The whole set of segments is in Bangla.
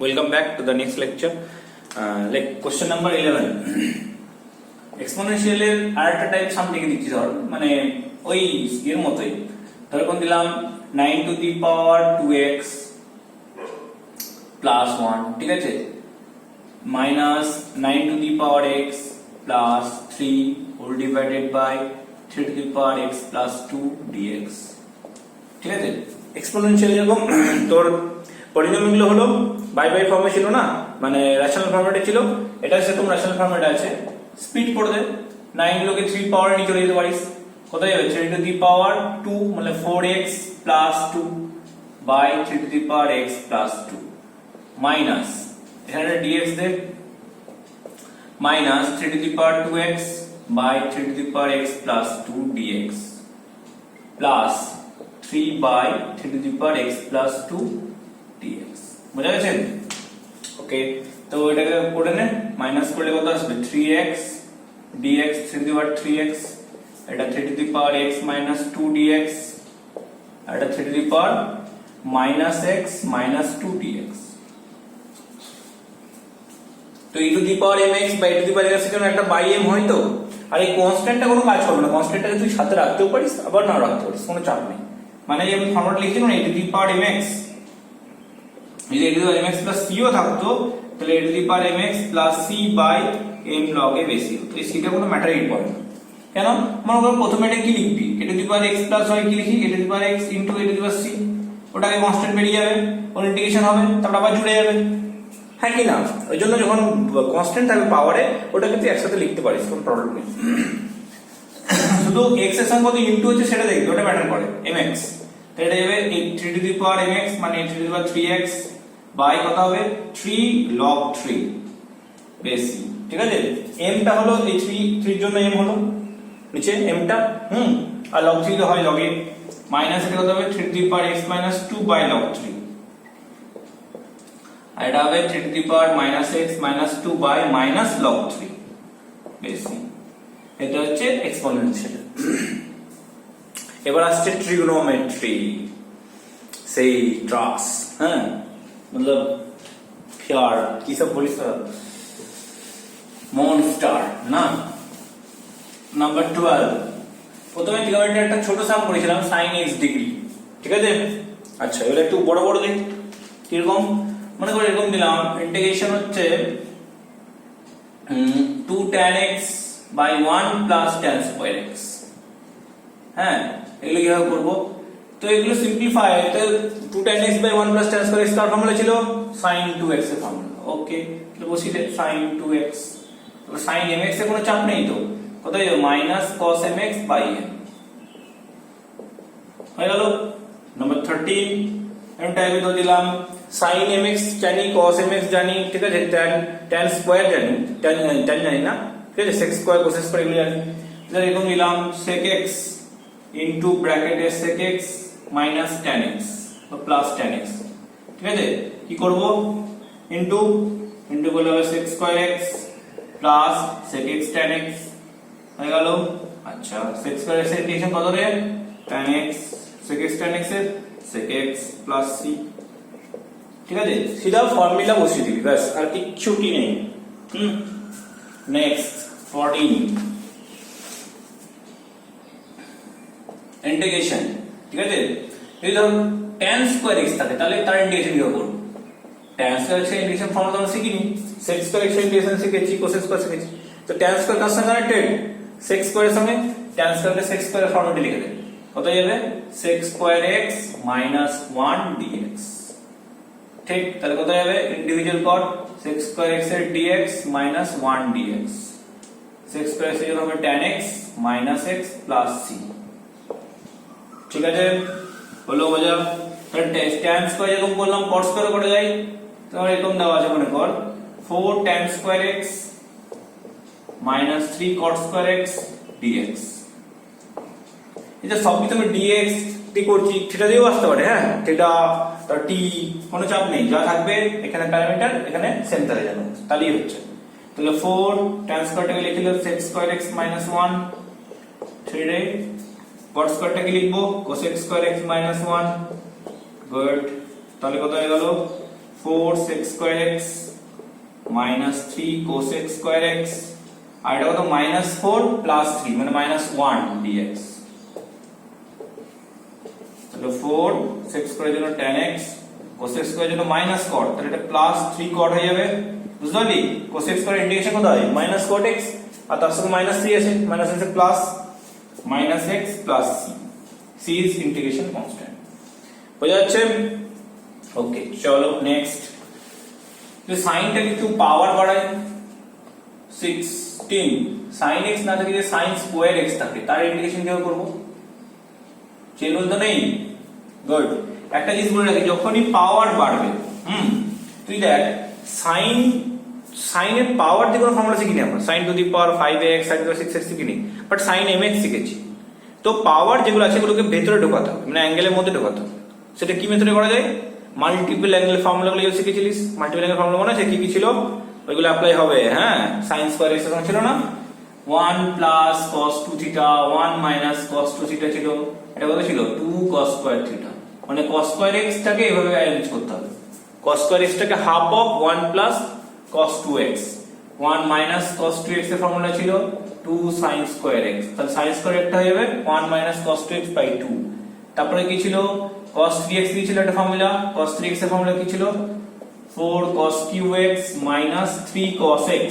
Welcome back to the next lecture. Question number 11. Exponential এর আরেকটা টাইপ সামনে দিচ্ছি ধর মানে ওই এর মতই ধর কোন দিলাম 9 to the power 2x plus 1 ঠিক আছে minus 9 to the power x plus 3 whole divided by 3 to the power x plus 2 dx ঠিক আছে এক্সপোনেনশিয়াল এরকম তোর পলিনোমিয়াল হলো বাই বাই ফর্মে ছিল না মানে রেশনাল ফর্মেটে ছিল এটা সেরকম রেশনাল ফর্মেটে আছে স্পিড করে দে 9 লোকে 3 পাওয়ার নিয়ে চলে যেতে পারিস কোথায় যাবে 3 টু দি পাওয়ার 2 মানে 4x plus 2 by 3 to the power x plus 2 minus এখানে dx দে minus 3 to the power 2x by 3 to the power x plus 2 dx plus 3 by 3 to the power x plus 2 dx বুঝা গেছে ওকে তো এটাকে করে নে মাইনাস করলে কত আসবে 3x dx 3 to the power 3x এটা 3 to the power x minus 2 dx এটা 3 to the power minus x minus 2 dx তো e to the power mx by e to the power x এর জন্য একটা বাই m হয় তো আর এই কনস্ট্যান্টটা কোনো কাজ করবে না কনস্ট্যান্টটাকে তুই সাথে রাখতেও পারিস আবার না রাখতে পারিস কোনো চাপ নেই মানে যে আমি ফর্মুলা লিখছি না e to the power mx যদি e to the power mx plus c ও থাকতো তাহলে e to the power mx plus c by m log a বেশি হতো এই সিটা কোনো ম্যাটারই করে না কেন মনে করো প্রথমে এটা কি লিখবি e to the power x plus y কি লিখি e to the power x into e to the power c ওটাকে কনস্ট্যান্ট বেরিয়ে যাবে ওর ইন্টিগ্রেশন হবে তারপর আবার জুড়ে যাবে হ্যাঁ কি না ওই জন্য যখন কনস্ট্যান্ট থাকবে পাওয়ারে ওটাকে তুই একসাথে লিখতে পারিস কোনো প্রবলেম নেই শুধু x এর সঙ্গে কত ইনটু হচ্ছে সেটা দেখবি ওটা ম্যাটার করে mx তাহলে এটা যাবে 3 টু দি পাওয়ার mx মানে 3 to the power 3x by কত হবে 3 log 3 বেশি ঠিক আছে m টা হলো এই 3 এর জন্য m হলো নিচে m টা আর log 3 তো হয় log a মাইনাস এটা কত হবে 3 to the power x minus 2 by log 3 আর এটা হবে 3 to the power x minus 2 by minus log 3 বেশি এটা হচ্ছে এক্সপোনেনশিয়াল এবার আসছে ট্রিগোনোমেট্রি সেই ট্রাস হ্যাঁ मतलब प्यार की सब बोलिस মনস্টার না নাম্বার 12 প্রথমে ট্রিগোনোমেট্রি একটা ছোট সাম করেছিলাম sin x ডিগ্রি ঠিক আছে আচ্ছা এবার একটু বড় বড় দেখ কিরকম মনে করে এরকম দিলাম ইন্টিগ্রেশন হচ্ছে 2 tan x by 1 plus tan square x হ্যাঁ এগুলো কিভাবে করব তো এগুলো সিম্পলিফাই তো 2 tan x by 1 plus tan square x car formula ছিল sin 2x এর ফর্মুলা ওকে তাহলে বসিয়ে দে sin 2x তো sin mx এর কোনো চাপ নেই তো কোথায় যাবে minus cos mx by m হয়ে গেল নাম্বার 13 এন্ড টাইপে তো দিলাম sin mx জানি cos mx জানি ঠিক আছে tan স্কয়ার জানি tan জানি না ঠিক আছে sec স্কয়ার cos স্কয়ার এগুলো জানি তাহলে এরকম দিলাম sec x into bracket এ sec x minus tan x বা plus tan x ঠিক আছে কি করব into করলে হবে sec square x plus sec x tan x হয়ে গেল আচ্ছা sec স্কয়ার x এর ইন্টিগ্রেশন কত রে tan x sec x tan x এর sec x plus c ঠিক আছে সিধা ফর্মুলা বসিয়ে দিবি ব্যাস আর কিচ্ছু কি নেই নেক্সট 14 ইন্টিগ্রেশন ঠিক আছে এই ধর tan স্কয়ার x থাকে তাহলে তার ইন্টিগ্রেশন কি করব tan স্কয়ার x এর ইন্টিগ্রেশন ফর্মুলা আমরা শিখিনি sec স্কয়ার x এর ইন্টিগ্রেশন শিখেছি cos স্কয়ার শিখেছি তো tan স্কয়ার কার সঙ্গে কানেক্টেড sec স্কয়ার এর সঙ্গে tan স্কয়ারকে sec স্কয়ার এর ফর্মুলা লিখে দে কত যাবে sec square x minus 1 dx ঠিক তাহলে কত যাবে ইন্ডিভিজুয়াল কর sec স্কয়ার x এর dx minus 1 dx sec square x এর হবে tan x minus x plus c ঠিক আছে হলো বোঝা তাহলে tan স্কয়ার যখন বললাম cos স্কয়ার করে যাই তাহলে এরকম দেওয়া আছে মনে কর 4 tan square x minus 3 cot square x dx এটা সবই তুমি dx টি করছি থিটা দিয়েও আসতে পারে হ্যাঁ থিটা তার t কোনো চাপ নেই যা থাকবে এখানে প্যারামিটার এখানে সেন্টারে যাবে তাহলেই হচ্ছে তাহলে 4 tan স্কয়ারটাকে লিখে দিলে sec স্কয়ার x minus 1 3 রে cot স্কয়ারটাকে লিখবো cosec square x minus 1 good তাহলে কত হয়ে গেল 4 sec square x minus 3 cos x square x আর এটা কত -4 plus 3 মানে -1 dx। তাহলে 4 sec square এর জন্য tan x cos x square এর জন্য -cot, তাহলে এটা plus 3 cot হয়ে যাবে। বুঝতে পারলি? cos x square ইন্টিগ্রেশন কত হয় -cot x আর তার সাথে -3 আছে, মাইনাস আছে plus -x plus c, c is integration constant। বোঝা যাচ্ছে? ওকে, চলো নেক্সট। তো সাইনটা একটু পাওয়ার বাড়ায় 16 sin x না থাকে যে sin স্কয়ার x থাকে, তার ইন্টিগ্রেশন কিভাবে করব? চেন রুল তো নেই। গুড। একটা জিনিস বলে রাখি, যখনই পাওয়ার বাড়বে তুই দেখ sin এর পাওয়ার দিয়ে কোনো ফর্মুলা শিখিনি আমরা, sin to the power 5x sin to the 6x শিখিনি, বাট sin mx শিখেছি। তো পাওয়ার যেগুলো আছে সেগুলোকে ভেতরে ঢোকাতে হবে, মানে অ্যাঙ্গেলের মধ্যে ঢোকাতে হবে। সেটা কি মেথডে করা যায়? মাল্টিপল অ্যাঙ্গেল ফর্মুলাগুলো যে শিখেছিলিস, মাল্টিপল অ্যাঙ্গেল ফর্মুলা মনে আছে কি কি ছিল? ওইগুলো অ্যাপ্লাই হবে। হ্যাঁ, sin স্কয়ার x ছিল না, 1 plus cos 2 theta 1 minus cos 2 theta ছিল, এটা কত ছিল 2 cos square theta। মানে cos square x টাকে এইভাবে অ্যারেঞ্জ করতে হবে, cos square x টাকে half of 1 plus cos 2x, 1 minus cos 2x এর ফর্মুলা ছিল 2 sin square x, তাহলে sin square একটা হয়ে যাবে 1 minus cos 2x by 2। তারপরে কি ছিল cos 3x দিয়েছিল একটা ফর্মুলা, cos 3x এর ফর্মুলা কি ছিল 4 cos cube x minus 3 cos x।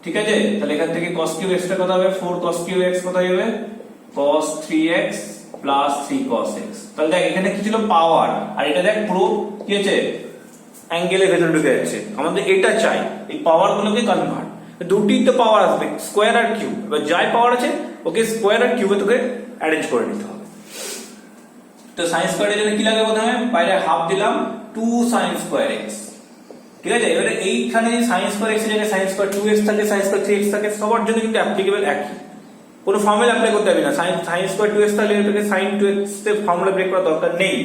ঠিক আছে, তাহলে এখান থেকে cos cube x টা কত হবে 4 cos cube x কত হবে cos 3x plus 3 cos x। তাহলে দেখ এখানে কি ছিল পাওয়ার, আর এটা দেখ পুরো কি আছে অ্যাঙ্গেলের ভেতরে ঢুকে যাচ্ছে। আমাদের এটা চাই, এই পাওয়ার গুলোকে কনভার্ট, দুটিই তো পাওয়ার আসবে স্কয়ার আর কিউব। এবার যাই পাওয়ার আছে ওকে স্কয়ার আর কিউবে তোকে অ্যারেঞ্জ করে নিতে হবে। তো sin স্কয়ার এর জন্য কি লাগে প্রথমে বাইরে হাফ দিলাম 2 sin স্কয়ার x। ঠিক আছে, এবারে এইখানে যে sin স্কয়ার x এর জায়গায় sin স্কয়ার 2x থাকে, sin স্কয়ার 3x থাকে, সবার জন্য কিন্তু অ্যাপ্লিকেবল একই, কোনো ফর্মুলা অ্যাপ্লাই করতে হবে না। sin স্কয়ার 2x তাহলে এটাকে sin 2x এর ফর্মুলা ব্রেক করার দরকার নেই।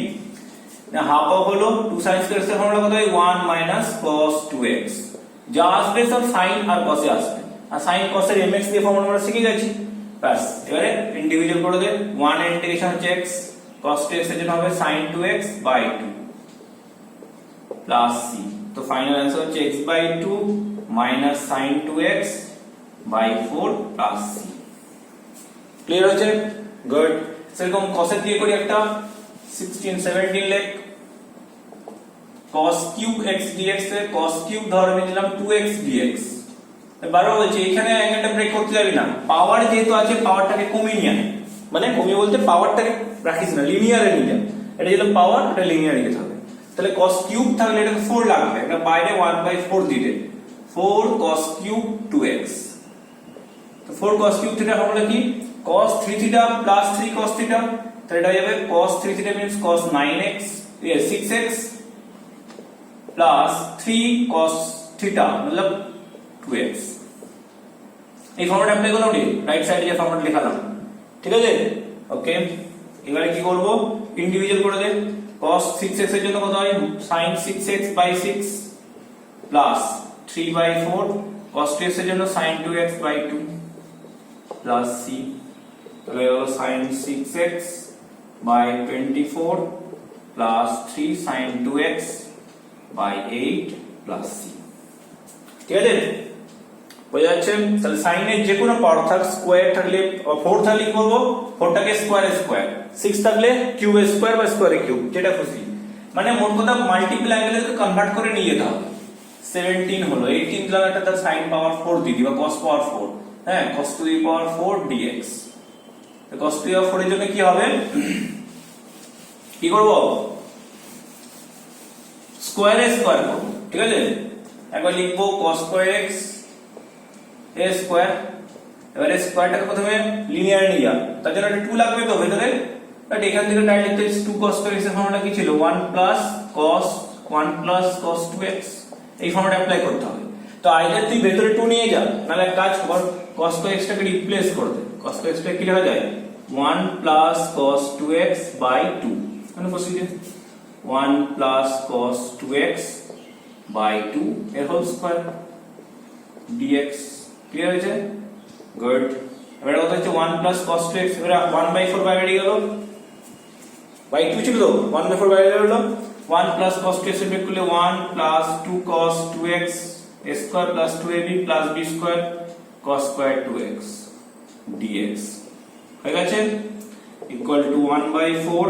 না, হাফ অফ হলো 2 sin স্কয়ার x এর ফর্মুলা কত হয় 1 minus cos 2x, যা আসবে সব sin আর cos এ আসবে, আর sin cos এর mx দিয়ে ফর্মুলা আমরা শিখে গেছি। বাস, এবারে ইন্ডিভিজুয়াল করে দে। 1 এর ইন্টিগ্রেশন হচ্ছে x, cos 2x এর জন্য হবে sin 2x by 2 plus c। তো ফাইনাল आंसर হচ্ছে x by 2 minus sin 2x by 4 plus c। Clear হচ্ছে? গুড। সেরকম cos এর দিয়ে করি একটা 16 17 লেখ, cos cube x dx এ cos cube ধরে নিলাম 2x dx। বারবার বলছি এখানে অ্যাঙ্গেলটা ব্রেক করতে যাবি না, পাওয়ার যেহেতু আছে পাওয়ারটাকে কমিয়ে নিয়ে আয়, মানে কমিয়ে বলতে পাওয়ারটাকে রাখিস না, লিনিয়ারে নিয়ে যা। এটা যেটা পাওয়ার, এটা লিনিয়ারে নিতে হবে। তাহলে cos কিউব থাকলে এটাকে 4 লাগবে, এটা বাইরে 1/4 দিলে 4 cos কিউব 2x। তো 4 cos কিউব থিটা ফর্মুলা কি cos 3 theta plus 3 cos theta, তাহলে এটা হয়ে যাবে cos 3 theta means cos 9x 6x plus 3 cos theta मतलब 2x। এই ফর্মুলা অ্যাপ্লাই করলাম নি, রাইট সাইডে যে ফর্মুলা লেখালাম। ঠিক আছে, ওকে। এবারে কি করব, ইন্ডিভিজুয়াল করে দে। cos 6x এর জন্য কত হয় sin 6x by 6 plus 3/4, cos 2x এর জন্য sin 2x by 2 plus c, তাহলে হলো sin 6x by 24 plus 3 sin 2x by 8 plus c। ঠিক আছে, বোঝা যাচ্ছে? তাহলে sin এর যে কোনো পাওয়ার থাক, স্কয়ার থাকলে 4 থাকলে কি করব 4 টাকে স্কয়ার স্কয়ার, 6 থাকলে কিউব স্কয়ার বা স্কয়ার কিউব, যেটা খুশি। মানে মোট কথা মাল্টিপল অ্যাঙ্গেলকে কনভার্ট করে নিয়ে যেতে হবে। 17 হলো 18 দিলাম, একটা তার sin পাওয়ার 4 দিয়ে দিবা cos পাওয়ার 4, হ্যাঁ cos to the power 4 dx। তো cos টু দি পাওয়ার 4 এর জন্য কি হবে, কি করব স্কয়ারে স্কয়ার করব। ঠিক আছে, একবার লিখবো cos square x a square. এবারে স্কয়ারটাকে প্রথমে লিনিয়ার নিয়ে যা, তার জন্য একটা 2 লাগবে তো ভেতরে, বাট এখান থেকে ডাইরেক্ট লিখতে 2 cos স্কয়ার x এর ফর্মুলা কি ছিল 1 plus cos 2x, এই ফর্মুলা অ্যাপ্লাই করতে হবে। তো আইদার তুই ভেতরে 2 নিয়ে যা, নালে এক কাজ কর cos স্কয়ার x টাকে রিপ্লেস করে দে। cos স্কয়ার x টা কি লেখা যায় 1 plus cos 2x by 2, মানে procedure 1 plus cos 2x by 2 এর হোল স্কয়ার dx। ক্লিয়ার হয়েছে? গুড। এবারে কত হচ্ছে 1 plus cos 2x, এবারে 1/4 বাইরে গেল, by 2 ছিল তো 1/4 বাইরে গেল, 1 plus cos 2x এর ব্রেক করলে 1 plus 2 cos 2x a square plus 2ab plus b square cos square 2x dx হয়ে গেছে ইকুয়াল টু 1/4।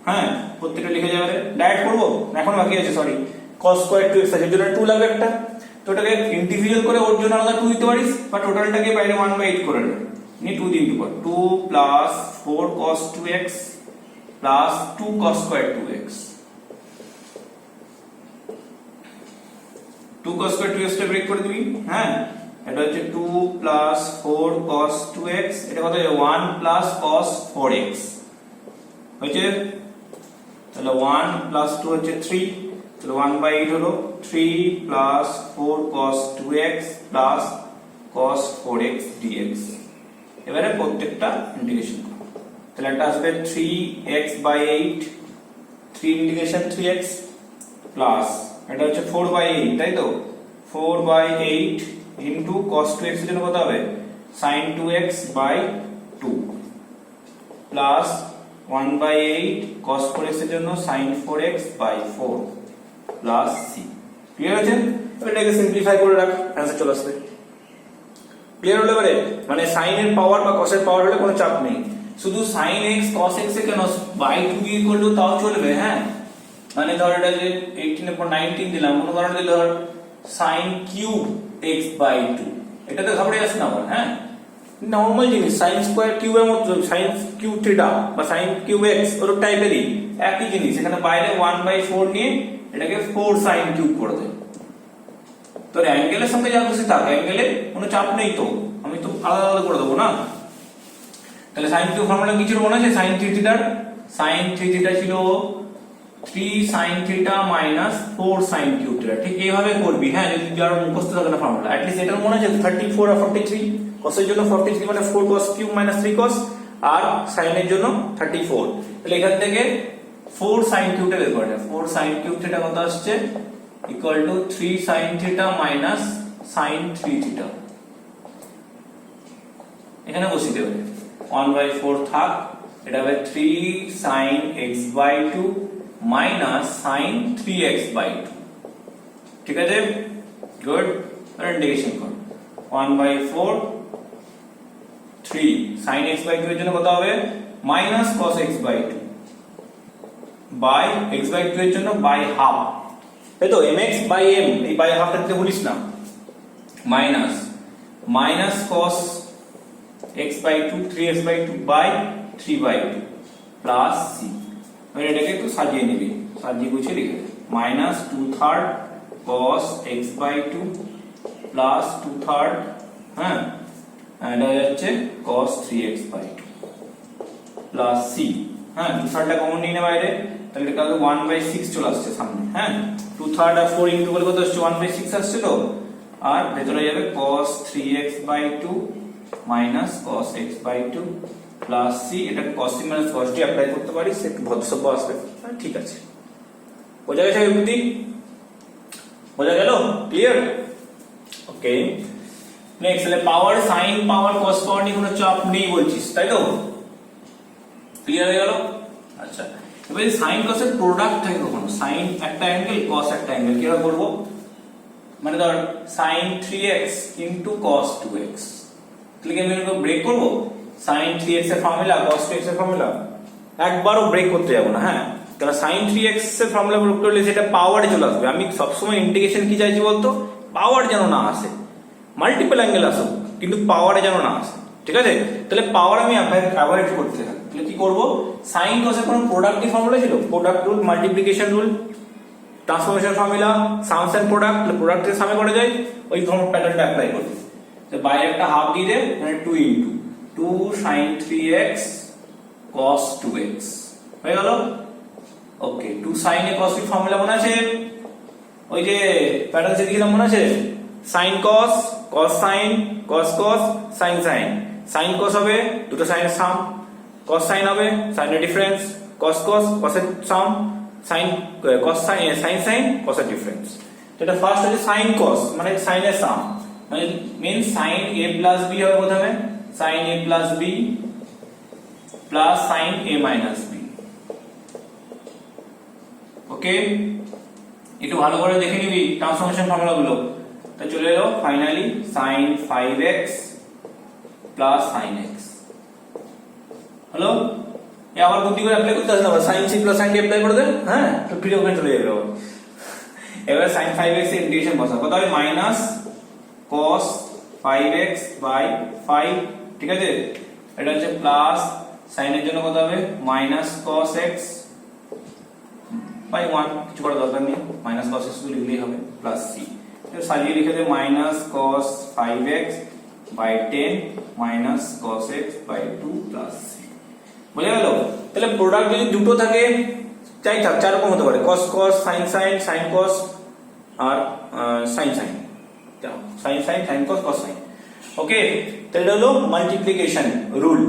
হ্যাঁ প্রত্যেকটা লিখে যাবে, ডাইরেক্ট করব এখন বাকি আছে, সরি cos square 2x আছে, এর জন্য 2 লাগবে একটা, তো এটাকে ইন্টিগ্রাল করে ওর জন্য আলাদা 2 দিতে পারিস, বা টোটালটাকে বাইরে 1/8 করে নে, নি 2 দিয়ে দিব 2 plus 4 cos 2x plus 2 cos square 2x, 2 cos square 2x টা ব্রেক করে দিবি। হ্যাঁ এটা হচ্ছে 2 plus 4 cos 2x, এটা কত হবে 1 plus cos 4x হয়েছে, তাহলে 1 plus 2 হচ্ছে 3, তাহলে 1/8 হলো 3 plus 4 cos 2x plus cos 4x dx। এবারে প্রত্যেকটা ইন্টিগ্রেশন করব, তাহলে এটা আসবে 3x/8, 3 ইন্টিগ্রেশন 3x প্লাস এটা হচ্ছে 4/8, তাই তো 4/8 ইনটু cos 2x এর জন্য কত হবে sin 2x/2 plus 1/8 cos 4x এর জন্য sin 4x/4 plus c। Clear আছে? এটাকে সিম্পলিফাই করে রাখ, आंसर চলে আসবে। ক্লিয়ার হলো এবারে, মানে sin এর পাওয়ার বা cos এর পাওয়ার হলে কোনো চাপ নেই, শুধু sin x cos x এ কেন /2 দিয়ে করলেও তাও চলবে। হ্যাঁ মানে ধর এটা যে 18 এর পর 19 দিলাম, মনে করেন যে ধর sin cube x/2, এটা তো ঘাবড়ে যাস না আবার। হ্যাঁ নরমাল জিনিস, sin স্কয়ার কিউব এর মতো, sin কিউব থিটা বা sin কিউব x ওর টাইপেরই একই জিনিস, এখানে বাইরে 1/4 নিয়ে এটাকে 4 sin কিউব করে দেয়। তো অ্যাঙ্গেলের সঙ্গে যা খুশি থাকে, অ্যাঙ্গেলে কোনো চাপ নেই, তো আমি তো আলাদা আলাদা করে দেবো না। তাহলে sin কিউব ফর্মুলা কি ছিল মনে আছে? sin 3 থিটা ছিল 3 sin theta minus 4 sin cube theta, ঠিক এইভাবে করবি। হ্যাঁ যদি যার মুখস্থ থাকে না ফর্মুলা, অ্যাট লিস্ট এটা মনে আছে 34 আর 43, cos এর জন্য 43 মানে 4 cos কিউব মাইনাস 3 cos, আর sin এর জন্য 34, তাহলে এখান থেকে 4 sin কিউবটা বের করে নেব। 4 sin কিউব থিটা কত আসছে equal to 3 sin theta minus sin 3 theta, এখানে বসিয়ে দেবে 1/4 থাক, এটা হবে 3 sin x/2 minus sin 3x/2। ঠিক আছে, গুড। ইন্টিগ্রেশন কর 1/4 3 sin x/2 এর জন্য কত হবে minus cos x/2 by x/2 এর জন্য বাই হাফ, তাই তো mx/m, এই বাই হাফ টাতে ভুলিস না, minus cos x/2 3x/2 by 3/2 plus c। এবার এটাকে একটু সাজিয়ে নিবি, সাজিয়ে গুছিয়ে লিখে দে, মাইনাস 2/3 cos x/2 প্লাস 2/3, হ্যাঁ এটা হচ্ছে cos 3x/2 প্লাস c। হ্যাঁ 2/3টা কমন নিয়ে নে বাইরে, তাহলে এটা হবে 1/6 চলে আসছে সামনে। হ্যাঁ 2/3 আর 4 ইনটু করলে কত আসছে 1/6 আসছে তো, আর ভেতরে যাবে cos 3x/2 minus cos x/2 plus c, এটা cos c minus cos d apply করতে পারিস, একটু ভদ্রসভ্য আসবে। ঠিক আছে, বোঝা গেছে বিভূতি? বোঝা গেল? ক্লিয়ার? ওকে নেক্সট, তাহলে পাওয়ার sin পাওয়ার cos পাওয়ার নিয়ে কোনো চাপ নেই বলছিস, তাই তো? ক্লিয়ার হয়ে গেল? আচ্ছা এবার sin cos এর প্রোডাক্ট থাকে কখনো, sin একটা অ্যাঙ্গেল cos একটা অ্যাঙ্গেল, কিভাবে করব? মানে ধর sin 3x cos 2x, তাহলে কি আমি এটাকে ব্রেক করব? sin 3x এর ফর্মুলা cos 2x এর ফর্মুলা একবারও ব্রেক করতে যাব না। হ্যাঁ তাহলে sin 3x এর ফর্মুলা প্রয়োগ করলে সেটা পাওয়ারে চলে আসবে। আমি সবসময় ইন্টিগ্রেশন কি চাইছি বলতো, পাওয়ার যেন না আসে, মাল্টিপল অ্যাঙ্গেল আসুক কিন্তু পাওয়ারে যেন না আসে। ঠিক আছে, তাহলে পাওয়ার আমি অ্যাভয়েড করতে থাকি। তাহলে কি করব? sin cos এর কোনো প্রোডাক্ট ফর্মুলা ছিল, product rule, multiplication rule, transformation formula, sums and product, প্রোডাক্টের সামনে করা যায়, ওই ফর্ম প্যাটার্নটা অ্যাপ্লাই করব। তো বাইরে একটা হাফ দিয়ে দে, মানে 2 into 2 sin 3x cos 2x হয়ে গেল। ওকে 2 sin a cos b formula মনে আছে? ওই যে প্যাটার্ন শিখেছিলাম মনে আছে? sin cos, cos sin, cos cos, sin sin, sin cos হবে দুটো sin এর সাম, cos sin হবে sin এর ডিফারেন্স, cos cos, cos এর সাম, sin cos sin, sin sin, cos এর ডিফারেন্স। এটা ফার্স্ট হচ্ছে sin cos মানে sin এর সাম, মানে means sin a plus b হবে প্রথমে, sin a plus b plus sin a minus b। ওকে, একটু ভালো করে দেখে নিবি ট্রান্সফরমেশন ফর্মুলা গুলো। তো চলে এলো finally sin 5x plus sin x হলো। এ আবার বুদ্ধি করে অ্যাপ্লাই করতে আসে না, sin c plus sin d apply করে দে, হ্যাঁ তো ফ্রি ওখানে চলে যাবে। এবার sin 5x এর ইন্টিগ্রেশন বসা, কত হবে মাইনাস cos 5x বাই 5, ঠিক আছে। এটা হচ্ছে প্লাস sin এর জন্য কত হবে মাইনাস cos x বাই 1, কিছু করার দরকার নেই, মাইনাস cos x লিখলেই হবে, প্লাস c। এটা সাজিয়ে লিখে দে minus cos 5x by 10 minus cos x by 2 plus c। বুঝে গেল? তাহলে প্রোডাক্ট যদি দুটো থাকে, চাই থাক, চার রকম হতে পারে, cos cos sin sin sin cos আর sin sin, sin sin sin cos cos sin। ওকে, তাহলে এটা হলো মাল্টিপ্লিকেশন রুল।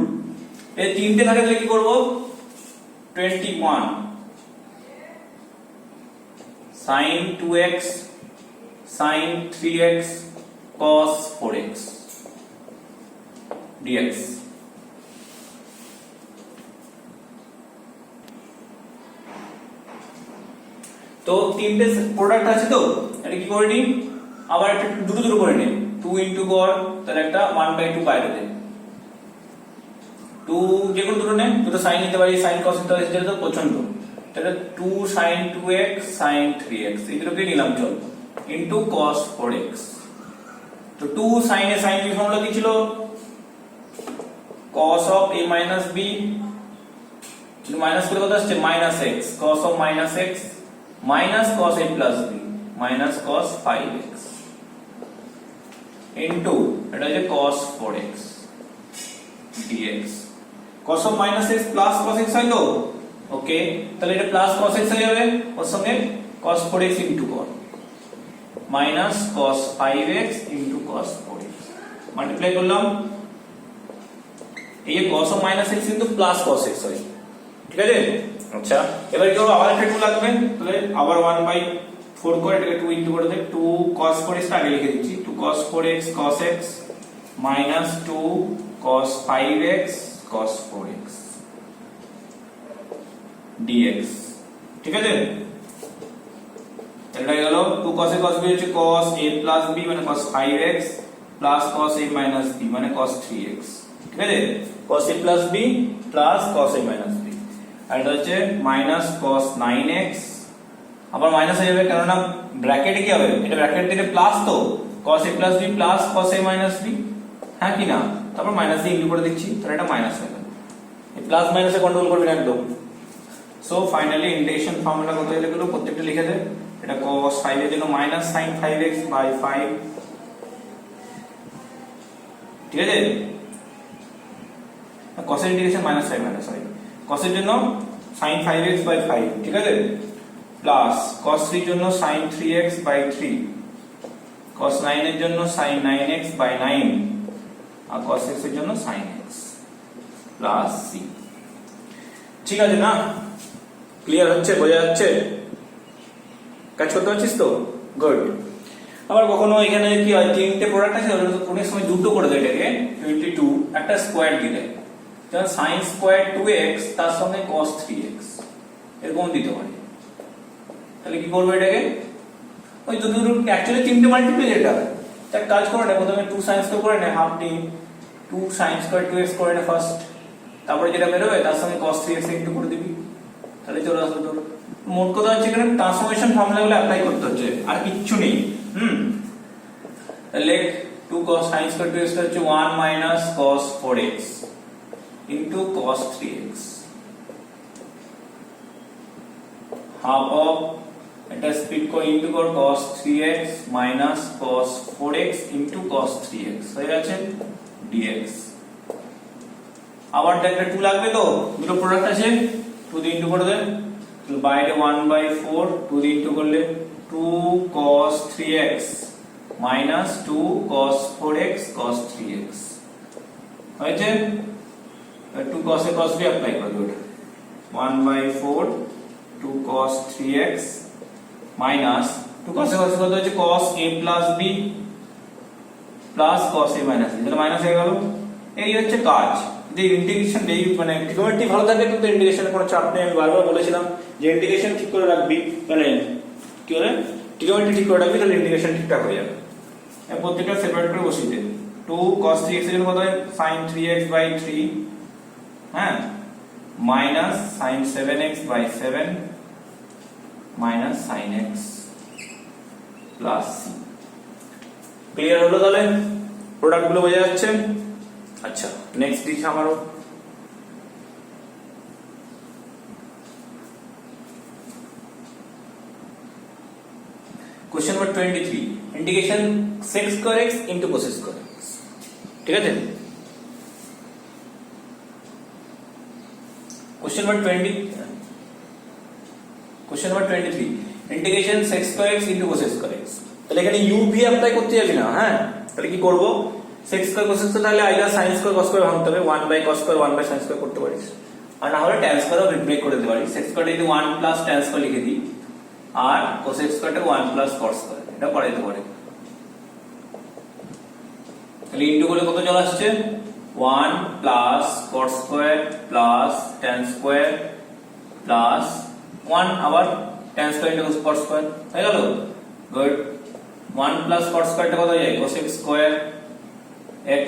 এই তিনটে থাকে তাহলে কি করব, 21 sin 2x sin 3x cos 4x dx। তো তিনটে প্রোডাক্ট আছে, তো এটা কি করে নি, আবার একটা দুটো দুটো করে নে, 2 ইনটু কর, তাহলে একটা 1/2 বাইরে দে, 2 যে কোনো দুটো নে, দুটো sin নিতে পারি, sin cos নিতে পারি, সেটা তো পছন্দ। তাহলে 2 sin 2x sin 3x এই দুটোকে নিলাম চল, ইনটু cos 4x। তো 2 sin এ sin এর ফর্মুলা কি ছিল, cos of a minus b, minus করে কত আসছে minus x, cos of minus x minus cos a plus b minus cos 5x into এটা হচ্ছে cos 4x dx। cos of minus x plus cos x হয় তো, ওকে, তাহলে এটা প্লাস cos x হয়ে যাবে, ওর সঙ্গে cos 4x into cos minus cos 5x into cos 4x multiply করলাম, এই cos of minus x into plus cos x হয়, ঠিক আছে। আচ্ছা, এবার কি হবে, আবার একটা 2 লাগবে, তাহলে আবার 1/4 করে এটাকে 2 ইনটু করে দে, 2 cos 4x আগে লিখে দিচ্ছি, 2 cos 4x cos x minus 2 cos 5x cos 4x dx, ঠিক আছে। এটা গেল 2 cos a cos b হচ্ছে cos a plus b মানে cos 5x plus cos a minus b মানে cos 3x, ঠিক আছে। cos a plus b plus cos a minus b, আর এটা হচ্ছে মাইনাস cos 9x, আবার মাইনাস হয়ে যাবে কারণ না ব্র্যাকেটে কি হবে, এটা ব্র্যাকেট দিলে প্লাস, তো cos a plus b plus cos a minus b, হ্যাঁ কি না, তারপর মাইনাস দিয়ে ইনটু করে দিচ্ছি, তাহলে এটা মাইনাস হয়ে গেল, এই প্লাস মাইনাসে কন্ট্রোল করবেন একদম। সো ফাইনালি ইন্টিগ্রেশন ফর্মুলা কত হয়ে গেল, প্রত্যেকটা লিখে দে, এটা cos 5 এর জন্য মাইনাস sin 5x বাই 5, ঠিক আছে। cos এর ইন্টিগ্রেশন মাইনাস 5 মাইনাস 5, cos এর জন্য sin 5x বাই 5, ঠিক আছে, প্লাস cos 3 এর জন্য sin 3x বাই 3, cos 9 এর জন্য sin 9x বাই 9, আর cos x এর জন্য sin x প্লাস c। ঠিক আছে না, ক্লিয়ার হচ্ছে, বোঝা যাচ্ছে, কাজ করতে পারছিস তো, গুড। আবার কখনো এখানে কি হয়, তিনটে প্রোডাক্ট আছে, অনেক সময় দুটো করে দেয়, এটাকে 22 একটা স্কোয়ার দিলে, যেমন sin স্কোয়ার 2x তার সঙ্গে cos 3x এরকম দিতে পারে, তাহলে কি করবো এটাকে, ওই দুটো অ্যাকচুয়ালি তিনটে মাল্টিপ্লাই, এটা তার কাজ করে না, প্রথমে 2 sin স্কোয়ার করে নে, হাফ নি 2 sin স্কোয়ার 2x করে নে ফার্স্ট, তারপরে যেটা বেরোবে তার সঙ্গে cos 3x একটু করে দিবি, তাহলে চলে আসবে তোর। মোট কথা হচ্ছে এখানে ট্রান্সফরমেশন ফর্মুলাগুলো অ্যাপ্লাই করতে হচ্ছে, আর কিচ্ছু নেই। লেখ 2 cos sin স্কয়ার 2x হচ্ছে 1 minus cos 4x into cos 3x, half of এটা স্প্লিট করে ইনটু কর cos 3x minus cos 4x into cos 3x হয়ে গেছে dx। আবার একটা 2 লাগবে, তো দুটো প্রোডাক্ট আছে, 2 দিয়ে ইনটু করে দে, বাইরে 1/4, 2 দিয়ে ইনটু করলে 2 cos 3x minus 2 cos 4x cos 3x হয়েছে। 2 cos a cos b apply করবে, ওটা 1/4 2 cos 3x minus 2 cos a cos কত হচ্ছে cos a plus b plus cos a minus b, তাহলে মাইনাস হয়ে গেল। এই হচ্ছে কাজ, যে ইন্টিগ্রেশন এই মানে ট্রিগোনোমেট্রি ভালো থাকে কিন্তু ইন্টিগ্রেশনের কোনো চাপ নেই। আমি বারবার বলেছিলাম যে ইন্টিগ্রেশন ঠিক করে রাখবি, মানে কি করে ট্রিগোনোমেট্রি ঠিক করে রাখবি, তাহলে ইন্টিগ্রেশন ঠিকঠাক হয়ে যাবে। আমি প্রত্যেকটা সেপারেট করে বসিয়ে দেব। 2 cos 3x এর জন্য কত হয় sin 3x/3, হ্যাঁ, minus sin 7x/7 minus sin x plus c। Clear হলো? তাহলে প্রোডাক্ট গুলো বোঝা যাচ্ছে। আচ্ছা, নেক্সট দিচ্ছি আমারও। Question number 23, integration sec square x into cos square x। ঠিক আছে, question number 23, integration sec square x into cos square x। তাহলে এখানে u v অ্যাপ্লাই করতে যাবি না, হ্যাঁ। তাহলে কি করব, sec স্কয়ার cos স্কয়ার তাহলে either sin square cos square ভাঙতে হবে, 1/cos স্কয়ার 1/sin স্কয়ার করতে পারিস, আর না হলে tan স্কয়ারও ব্রেক করে দিতে পারিস। sec স্কয়ারটা যদি 1 প্লাস tan স্কয়ার লিখে দিই, আর cos স্কয়ারটা 1 প্লাস cos স্কয়ার, এটা করা যেতে পারে। তাহলে ইনটু করলে কত চলে আসছে, 1 plus cos square plus tan square plus 1 আবার tan square into cos square হয়ে গেল। গুড। 1 প্লাস cos স্কয়ারটা কত হয়ে যায়, cos স্কয়ার x,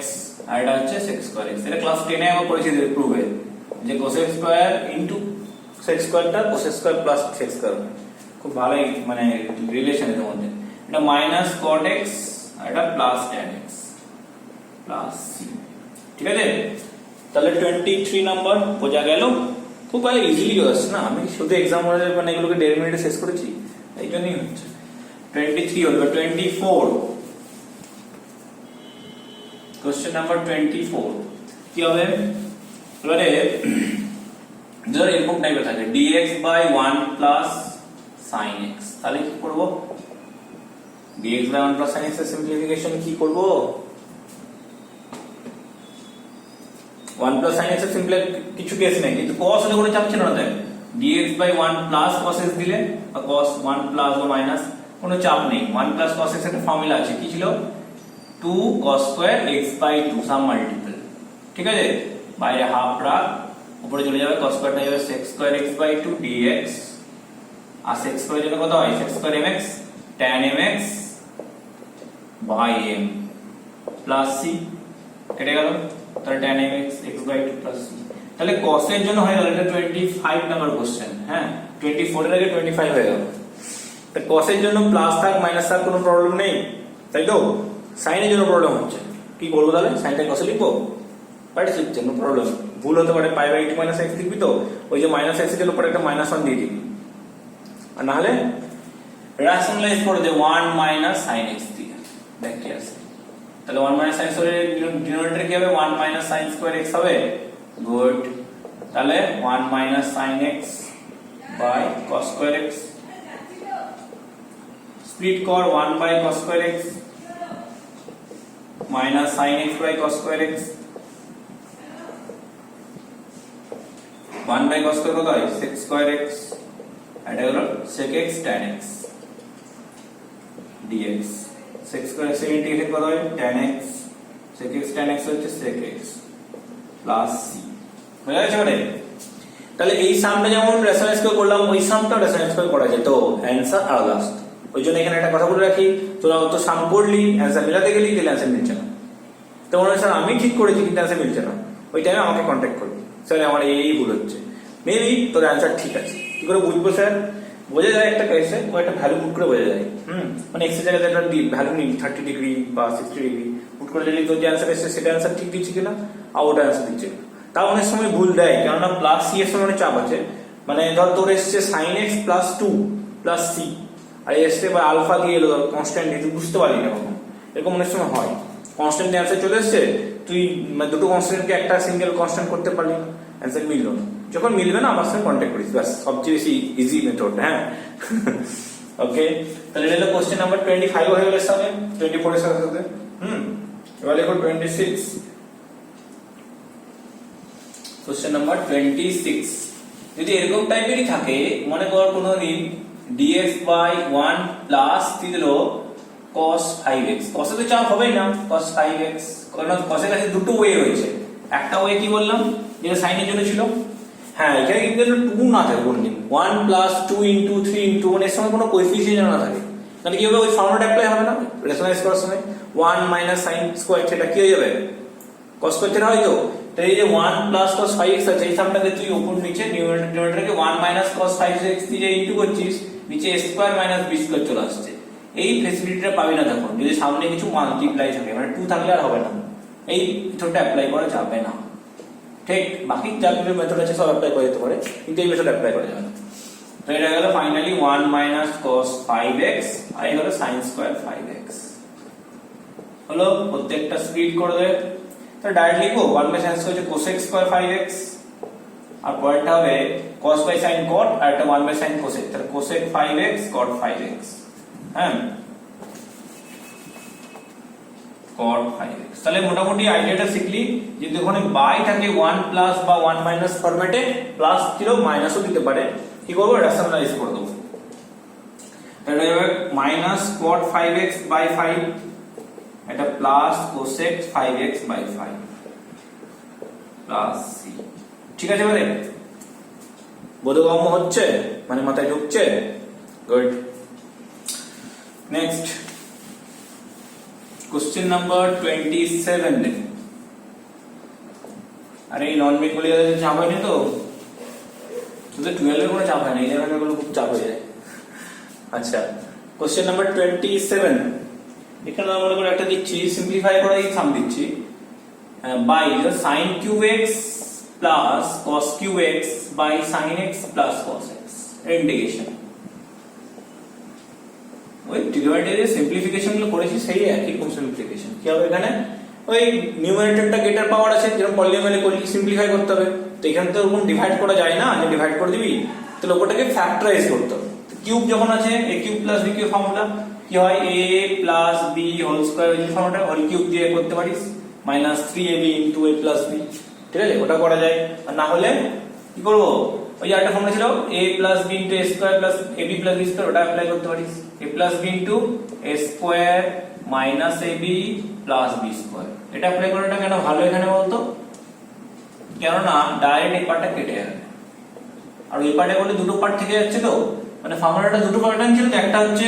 আর এটা হচ্ছে sec স্কয়ার x। এটা ক্লাস 10 এ আমরা পড়েছি প্রুফে যে cos square into sec স্কয়ারটা cos square plus sec square, খুব ভালো মানে রিলেশন এর মধ্যে। এটা মাইনাস cot x আর এটা plus tan x plus c। ঠিক আছে, তাহলে 23 নাম্বার বোঝা গেল। খুব ভালো ইজিলি আসছে না, আমি শুধু এক্সাম হলে মানে এগুলোকে 1.5 মিনিটে শেষ করেছি, এই জন্যই হচ্ছে। 23 হলো 24, কোশ্চেন নাম্বার 24 কি হবে, এবারে ধর এরকম টাইপের থাকে dx by 1 plus sin x, তাহলে কি করব, dx by 1 plus sin x এর সিম্পলিফিকেশন কি করব, 1 প্লাস sin x এর সিম্পল কিছু কেস নেই, কিন্তু cos হলে কোনো চাপ ছিল না। তাই dx by 1 plus cos x দিলে বা cos 1 প্লাস বা মাইনাস কোনো চাপ নেই। 1 প্লাস cos x এর ফর্মুলা আছে, কি ছিল, 2 cos square x by 2 submultiple. ঠিক আছে, বাইরে হাফ রাখ, উপরে চলে যাবে cos স্কয়ারটা যাবে sec square x by 2 dx, আর sec স্কয়ার জন্য কত হয়, sec square mx tan mx by m plus c, কেটে গেল, তাহলে tan mx x by 2 plus c। তাহলে cos এর জন্য হয়ে গেল, এটা 25 নাম্বার কোশ্চেন, হ্যাঁ, 24 এর আগে 25 হয়ে গেল। তো cos এর জন্য প্লাস থাক মাইনাস থাক কোনো প্রবলেম নেই, তাই তো। sin এর জন্য প্রবলেম হচ্ছে, কি করবো তাহলে, sin টা cos এ লিখবো, পার্টিস লিখছে, নো প্রবলেম। ভুল হতে পারে, পাই বাই 2 মাইনাস x লিখবি, তো ওই যে মাইনাস x এর উপরে একটা -1 দিয়ে দিবি, আর না হলে রাশনালাইজ করে দে 1 মাইনাস sin x দিয়ে, দেখ কি আছে। তাহলে 1 মাইনাস sin স্কয়ার এর ডিনোমিনেটর কি হবে, 1 মাইনাস sin স্কয়ার x হবে। গুড, তাহলে 1 minus sin x by cos square x, split কর 1 by cos square x minus sin x by cos square x, 1 by cos square কত হয়, sec স্কয়ার x, এটা হলো sec x tan x dx, sec square x এর ইন্টিগ্রেশন কত হয়, tan x, sec x tan x হচ্ছে sec x প্লাস c। বুঝা গেছে মানে? তাহলে এই সামটা যেমন রেশনালাইজ করে করলাম, ওই সামটাও রেশনালাইজ করে করা যায়, তো অ্যানসার আর লাস্ট। ওই জন্য এখানে একটা কথা বলে রাখি, তোরা অত সাম করলি অ্যানসার মিলাতে গেলি, তাহলে অ্যানসার মিলছে না। তো মনে হয় স্যার আমি ঠিক করেছি কিন্তু অ্যানসার মিলছে না, ওই টাইমে আমাকে কন্ট্যাক্ট করবি, স্যার আমার এই ভুল হচ্ছে, মেবি তোর অ্যানসার ঠিক আছে। কি করে বুঝবো স্যার, বোঝা যায় একটা কেসে ও একটা ভ্যালু পুট করে বোঝা যায়, মানে এক্স এর জায়গায় একটা ভ্যালু নিই 30 ডিগ্রি বা 60 ডিগ্রি পুট করে দিলে তোর যে অ্যানসার এসেছে সেটা অ্যানসার ঠিক দিচ্ছে কিনা, আর ওটা অ্যানসার দিচ্ছে কিনা। তাও অনেক সময় ভুল দেয়, কেননা প্লাস সি এর সময় চাপ আছে, মানে ধর তোর এসছে sin x plus 2 plus c, আর এসছে বা আলফা দিয়ে এলো, ধর কনস্ট্যান্ট দিয়ে, তুই বুঝতে পারলি না কখন, এরকম অনেক সময় হয়। কনস্ট্যান্ট অ্যান্সার চলে এসছে, তুই দুটো কনস্ট্যান্টকে একটা সিঙ্গেল কনস্ট্যান্ট করতে পারলি না, অ্যান্সার মিললো না। যখন মিলবে না আমার সঙ্গে কন্ট্যাক্ট করিস, ব্যাস সবচেয়ে বেশি ইজি মেথড, হ্যাঁ। ওকে, তাহলে এটা হলো কোশ্চেন নাম্বার 25 হয়ে গেল, সাথে 24 এর সাথে সাথে। এবার দেখো 26, কোশ্চেন নাম্বার 26 যদি এরকম টাইপেরই থাকে, মনে কর কোনো দিন dx বাই 1 প্লাস দিল cos 5x, cos এ তো চাপ হবেই না, cos 5x, কারণ cos এর কাছে দুটো ওয়ে রয়েছে, একটা ওয়ে কি বললাম, যেটা সাইনের জন্য ছিল। হ্যাঁ, এখানে কিন্তু 2 না থাকে কোনদিন, 1 + 2 * 3 * 1 এর সঙ্গে কোনো কোএফিসিয়েন্ট না থাকে, তাহলে কি হবে, ওই ফর্মুলাটা অ্যাপ্লাই হবে না রেশনালাইজ করার সময়। 1 - sin স্কয়ার থিটা কি হয়ে যাবে, cos স্কয়ার থিটা হয় তো। তাই এই যে 1 + cos 5x আছে, এই সামটাকে তুই উপর নিচে নিউমারেটরকে 1 - cos 5x দিয়ে ইনটু করছিস, নিচে a² - b² চলে আসছে। এই ফ্যাসিলিটিটা পাবি না তখন যদি সামনে কিছু মাল্টিপ্লাই থাকে, মানে 2 থাকলে আর হবে না, এই মেথডটা অ্যাপ্লাই করা যাবে না। ঠিক, বাকি যা কিছু মেথড আছে সব অ্যাপ্লাই করা যেতে পারে, কিন্তু এই মেথড অ্যাপ্লাই করা যাবে না। তো এটা গেল ফাইনালি 1 - cos 5x, আর এই হলো sin স্কয়ার 5x। হলো, প্রত্যেকটা স্প্লিট করে দে। তো ডাইরেক্ট লিখবো 1/sin হচ্ছে cosec স্কয়ার 5x, আর পরেরটা হবে cos/sin cot, আর এটা 1/sin cosec, তাহলে cosec 5x cot 5x। হ্যাঁ, cot 5x। তাহলে মোটামুটি আইডিয়াটা শিখলি যে ওখানে বাই থাকে 1 প্লাস বা 1 মাইনাস ফরম্যাটে, প্লাস ছিল মাইনাসও দিতে পারে, কি করবো, রেশনালাইজ করে দেবো। এটা হবে মাইনাস cot 5x বাই 5, এটা plus cosec 5x by 5 plus c। ঠিক আছে, মানে বোধগম্য হচ্ছে, মানে মাথায় ঢুকছে? গুড। নেক্সট क्वेश्चन नंबर 27 देख। अरे नॉन मेक बोले चाप है नहीं तो 12 में কোনো চাপ হয় না, 11 में কোনো খুব চাপ হয়ে যায়। আচ্ছা, क्वेश्चन नंबर 27, এখানে আমরা করে একটা দিচ্ছি, সিম্পলিফাই করে এই সাম দিচ্ছি, by sin cube x plus cos cube x by sin x plus cos x integration. ওই ট্রিগোনোমেট্রি সিম্পলিফিকেশন গুলো করেছি, সেই একই রকম সিম্পলিফিকেশন। কি হবে এখানে, ওই নিউমারেটরটা গেটার পাওয়ার আছে, যেরকম পলিনোমিয়ালে করলে সিম্পলিফাই করতে হবে, তো এখানে তো ওরকম ডিভাইড করা যায় না যে ডিভাইড করে দিবি, তাহলে ওটাকে ফ্যাক্টরাইজ করতে হবে। কিউব যখন আছে, a cube plus b cube formula কি হয়, a plus b whole square, এই ফর্মুলাটা হোল কিউব দিয়ে করতে পারিস, minus 3ab into a plus b। ঠিক আছে, ওটা করা যায়। আর না হলে কি করব, ওই যে একটা ফর্মুলা ছিল a plus b into a square plus ab plus b square, ওটা অ্যাপ্লাই করতে পারিস, a plus b into a square minus ab plus b square. এটা অ্যাপ্লাই করাটা কেন ভালো এখানে বলতো, কেননা ডাইরেক্ট এই পার্টটা কেটে যাবে, আর ওই পার্টে বলে দুটো পার্ট থেকে যাচ্ছে, তো মানে ফর্মুলাটা দুটো প্যাটার্ন ছিল, একটা হচ্ছে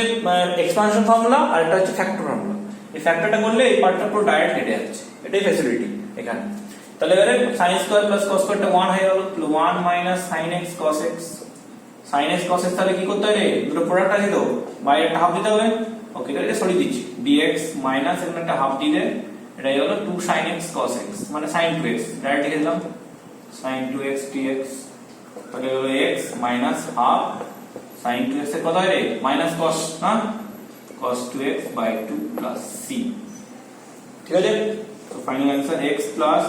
এক্সপানশন ফর্মুলা আর একটা হচ্ছে ফ্যাক্টর ফর্মুলা। এই ফ্যাক্টরটা করলে এই পার্টটা পুরো ডাইরেক্ট কেটে যাচ্ছে, এটাই ফ্যাসিলিটি এখানে। তাহলে এবারে sin স্কয়ার প্লাস cos স্কয়ারটা 1 হয়ে গেল, 1 minus sin x cos x। sin x cos x তাহলে কি করতে হবে, দুটো প্রোডাক্ট আছে তো, বাইরে একটা হাফ দিতে হবে। ওকে, তাহলে এটা সরিয়ে দিচ্ছি, dx মাইনাস এখানে একটা হাফ দিলে এটা হলো 2 sin x cos x, মানে sin 2x, ডাইরেক্ট লিখে দিলাম sin 2x dx। তাহলে হলো x minus half sin 2x এর কত হয় রে, মাইনাস cos না, cos 2x by 2 plus c। ঠিক আছে, তো final answer x plus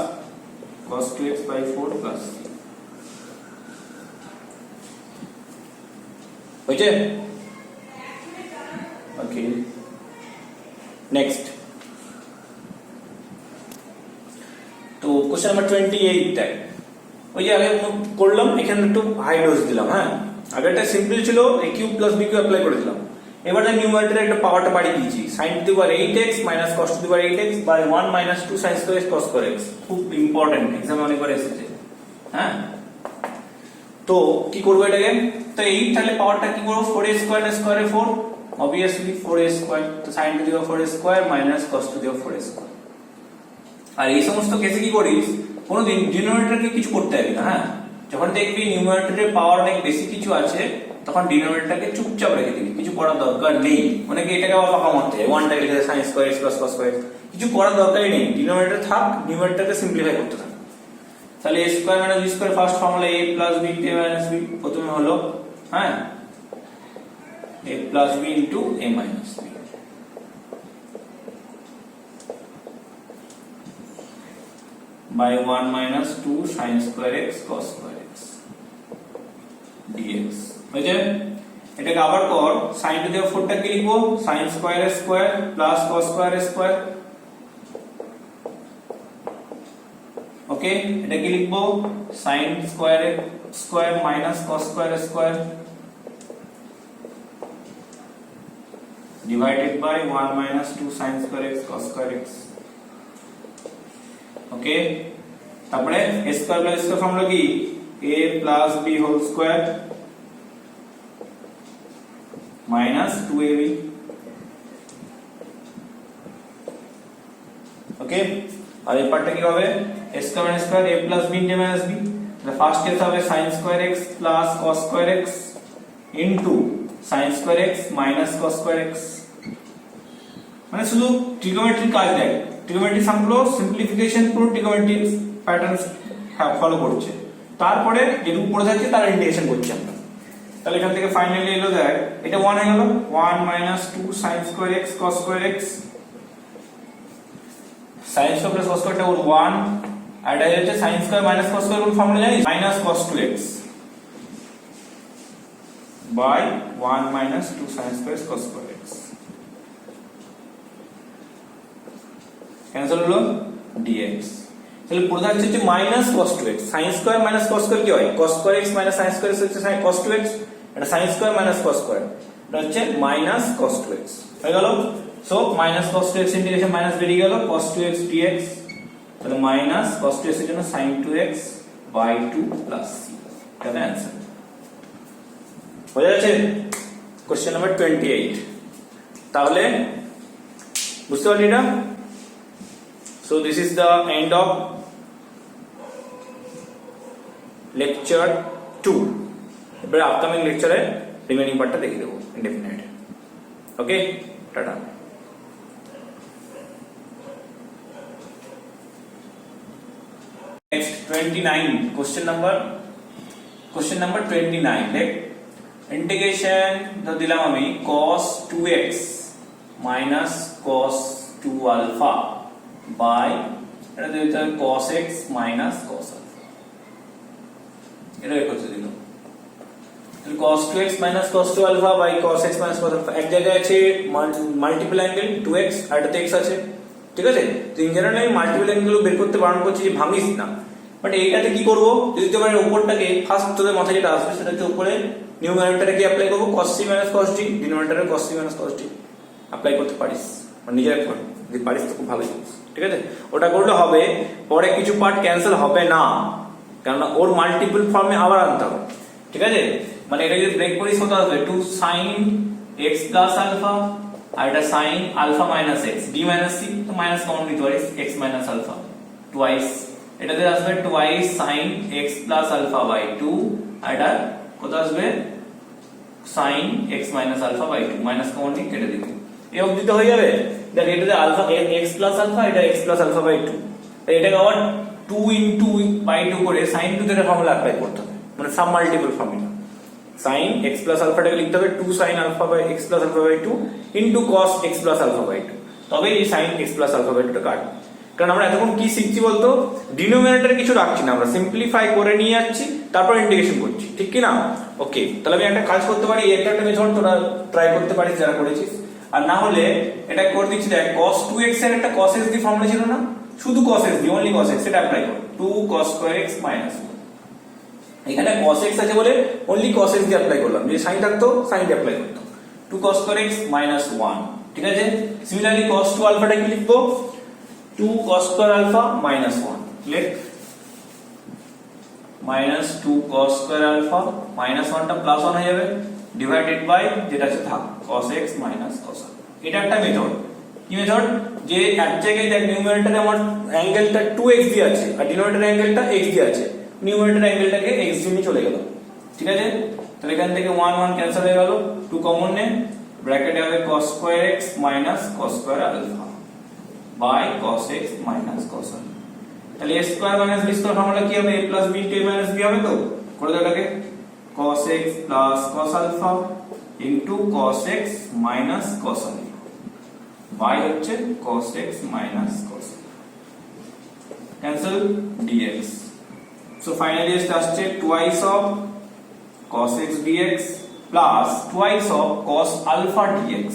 cos 2x by 4 plus c হয়েছে। ওকে, নেক্সট তো কোশ্চেন নাম্বার 28 টাই ওই যে আগে করলাম, এখানে একটু হাই ডোজ দিলাম। হ্যাঁ, আগেরটা সিম্পল ছিল, a cube plus b cube apply করে দিলাম। এবারে নিউমারেটরে একটা পাওয়ারটা বাড়িয়ে দিয়েছি, sin to the power 8x minus cos to the power 8x by 1 minus 2 sin square cos square x। খুব ইম্পর্টেন্ট, एग्जाम অনেকবার এসেছে। হ্যাঁ, তো কি করব এটাকে, তো 8 তাহলে পাওয়ারটা কি করব, 4a স্কয়ার এর স্কয়ারে 4, obviously 4a স্কয়ার, তো sin to the power 4a square minus cos to the power 4a square. আর এই সমস্ত কেসে কি করিস, কোনোদিন ডিনোমিনেটরকে কিছু করতে হবে না। হ্যাঁ, যখন দেখবি নিউমারেটরের পাওয়ার অনেক বেশি কিছু আছে, তখন ডিনোমিনেটরটাকে চুপচাপ রেখে দিবি, কিছু করার দরকার নেই। অনেকে এটাকে আবার পাকা মারতে হয়, ওয়ানটাকে লিখে sin square x plus cos square, কিছু করার দরকারই নেই, ডিনোমিনেটর থাক, নিউমারেটরকে সিম্পলিফাই করতে থাক। তাহলে a square minus b square, first formula a plus b a minus b, প্রথমে হলো হ্যাঁ a plus b into a minus b by 1 minus 2 sin square x cos square x dx। বুঝলে, এটাকে আবার কর, sin টু দি পাওয়ার 4 টা কি লিখবো, sin স্কয়ার এর স্কয়ার প্লাস cos স্কয়ার এর স্কয়ার। ওকে, এটা কি লিখবো, sin স্কয়ার এর স্কয়ার মাইনাস cos স্কয়ার এর square divided by 1 minus 2 sin square x cos square x। Okay, তারপরে a square plus square formula কি a plus b whole square minus 2ab okay. আর এই পার্টটা কি হবে a square minus square a plus b into minus b, তাহলে ফার্স্ট কেস হবে sin square x plus cos square x into sin square x minus cos square x, মানে শুধু ট্রিগোনোমেট্রিক কাজ দেয়, ট্রিগোনোমেট্রিক সামগুলো সিম্পলিফিকেশন পুরো ট্রিগোনোমেট্রিক প্যাটার্ন ফলো করছে, তারপরে যেটুকু পড়ে যাচ্ছে তার ইন্টিগ্রেশন করছি আমরা। তাহলে এখান থেকে ফাইনালি এলো দেখ এটা 1 হয়ে গেল 1 minus 2 sin square x cos square x, sin square plus cos স্কয়ারটা ওর 1 আর এটা হচ্ছে sin square minus cos square কোন ফর্মুলা জানিস minus cos 2x by 1 minus 2 sin square cos square x, cancel হলো dx। তাহলে পুরো হচ্ছে minus cos 2x, sin square minus cos square কি হয় cos square x minus sin square x হচ্ছে cos 2x, এটা sin square minus cos square এটা হচ্ছে মাইনাস cos 2x হয়ে গেল। So minus cos 2x integration minus বেরিয়ে গেল cos 2x dx, তাহলে মাইনাস cos 2x এর জন্য sin 2x by 2 plus c, এটা आंसर হয়ে যাচ্ছে। কোশ্চেন নাম্বার 28, তাহলে বুঝতে পারলি না? So this is the end of lecture 2. এবারে আপকামিং লেকচারে রিমেইনিং পার্টটা দেখিয়ে দেবো ইনডেফিনাইট। ওকে, টাটা। Next 29 question number 29 দেখ ইন্টিগ্রেশন তো দিলাম আমি cos 2x minus cos 2 alpha by এটা দিতে হবে cos x minus cos alpha, এটা করতে দিলাম। তাহলে cos 2x minus cos 2 alpha by cos x minus cos alpha, এক জায়গায় আছে মাল্টিপল অ্যাঙ্গেল 2x আর এটাতে x আছে, ঠিক আছে? তো ইন জেনারেল আমি মাল্টিপল অ্যাঙ্গেল বের করতে বারণ করছি যে ভাঙিস না, বাট এইটাতে কি করব যদি তোমার উপরটাকে ফার্স্ট তোদের মাথায় যেটা আসবে সেটা হচ্ছে উপরে নিউমারেটরে কি অ্যাপ্লাই করব cos c minus cos d, ডিনোমিনেটরে cos c minus cos d apply করতে পারিস, মানে নিজের ফর্ম যদি পারিস তো খুব ভালো জিনিস, ঠিক আছে? ওটা করলে হবে, পরে কিছু পার্ট ক্যান্সেল হবে না, কারণ ওর মাল্টিপল ফর্মে আবার আনতে হবে, ঠিক আছে? মানে এটা যদি ব্রেক করিস কত আসবে 2 sin x plus alpha আর এটা sin alpha minus x d minus c, তো মাইনাস কমন নিতে পারিস x minus alpha twice, এটাতে আসবে twice sin x plus alpha by 2 আর এটা কত আসবে sin x minus alpha by 2, minus common নিয়ে কেটে দিবি, এই অবধি তো হয়ে যাবে। দেখ এটাতে আলফা x plus alpha এটা x plus alpha by 2, এটাকে আবার 2 into by 2 করে sin 2 এর ফর্মুলা অ্যাপ্লাই করতে হবে, মানে sub multiple formula sin x plus alpha টাকে লিখতে হবে 2 sin alpha by x plus alpha by 2 into cos x plus alpha by 2, তবে এই sin x plus alpha by 2 টা কাটবে। কারণ আমরা এতক্ষণ কি শিখছি বলতো, ডিনোমিনেটরে কিছু রাখছি না, আমরা সিম্পলিফাই করে নিয়ে যাচ্ছি তারপর ইন্টিগ্রেশন করছি, ঠিক কি না? ওকে, তাহলে আমি একটা কাজ করতে পারি, একটা মেথড তোরা ট্রাই করতে পারিস যারা করেছিস, আর না হলে এটা করে দিচ্ছি দেখ cos 2x এর একটা cos x দি ফর্মুলা ছিল না, শুধু cos x the only cos x, এটা অ্যাপ্লাই কর 2 cos স্কয়ার x minus 1, এখানে cos x আছে বলে অনলি cos x দি অ্যাপ্লাই করলাম, যদি sin থাকতো sin দি অ্যাপ্লাই করতাম 2 cos স্কয়ার x minus 1, ঠিক আছে? সিমিলারলি cos 2 আলফাটা কি লিখবো 2 cos স্কয়ার আলফা minus 1, লেখ minus 2 cos square alpha minus 1 টা প্লাস 1 হয়ে যাবে ডিভাইডেড বাই যেটা আছে থাক cos x minus cos alpha, এটা একটা মেথড। কি মেথড? যে এক জায়গায় দেখ নিউমারেটরে আমার অ্যাঙ্গেলটা 2x দিয়ে আছে আর ডিনোমিনেটরে অ্যাঙ্গেলটা x দিয়ে আছে, নিউমারেটর অ্যাঙ্গেলটাকে x দিয়ে নিয়ে চলে গেল, ঠিক আছে? তাহলে এখান থেকে 1 1 ক্যান্সেল হয়ে গেল, 2 কমন নে, ব্র্যাকেটে হবে cos square x minus cos square alpha by cos x minus cos alpha, তাহলে a square minus b square formula কি হবে a প্লাস b কে মাইনাস b হবে, তো করে দাও এটাকে cos x plus cos alpha into cos x minus cos alpha by হচ্ছে cos x minus cos alpha, cancel dx, so finally it আসছে twice of cos x dx plus twice of cos alpha dx,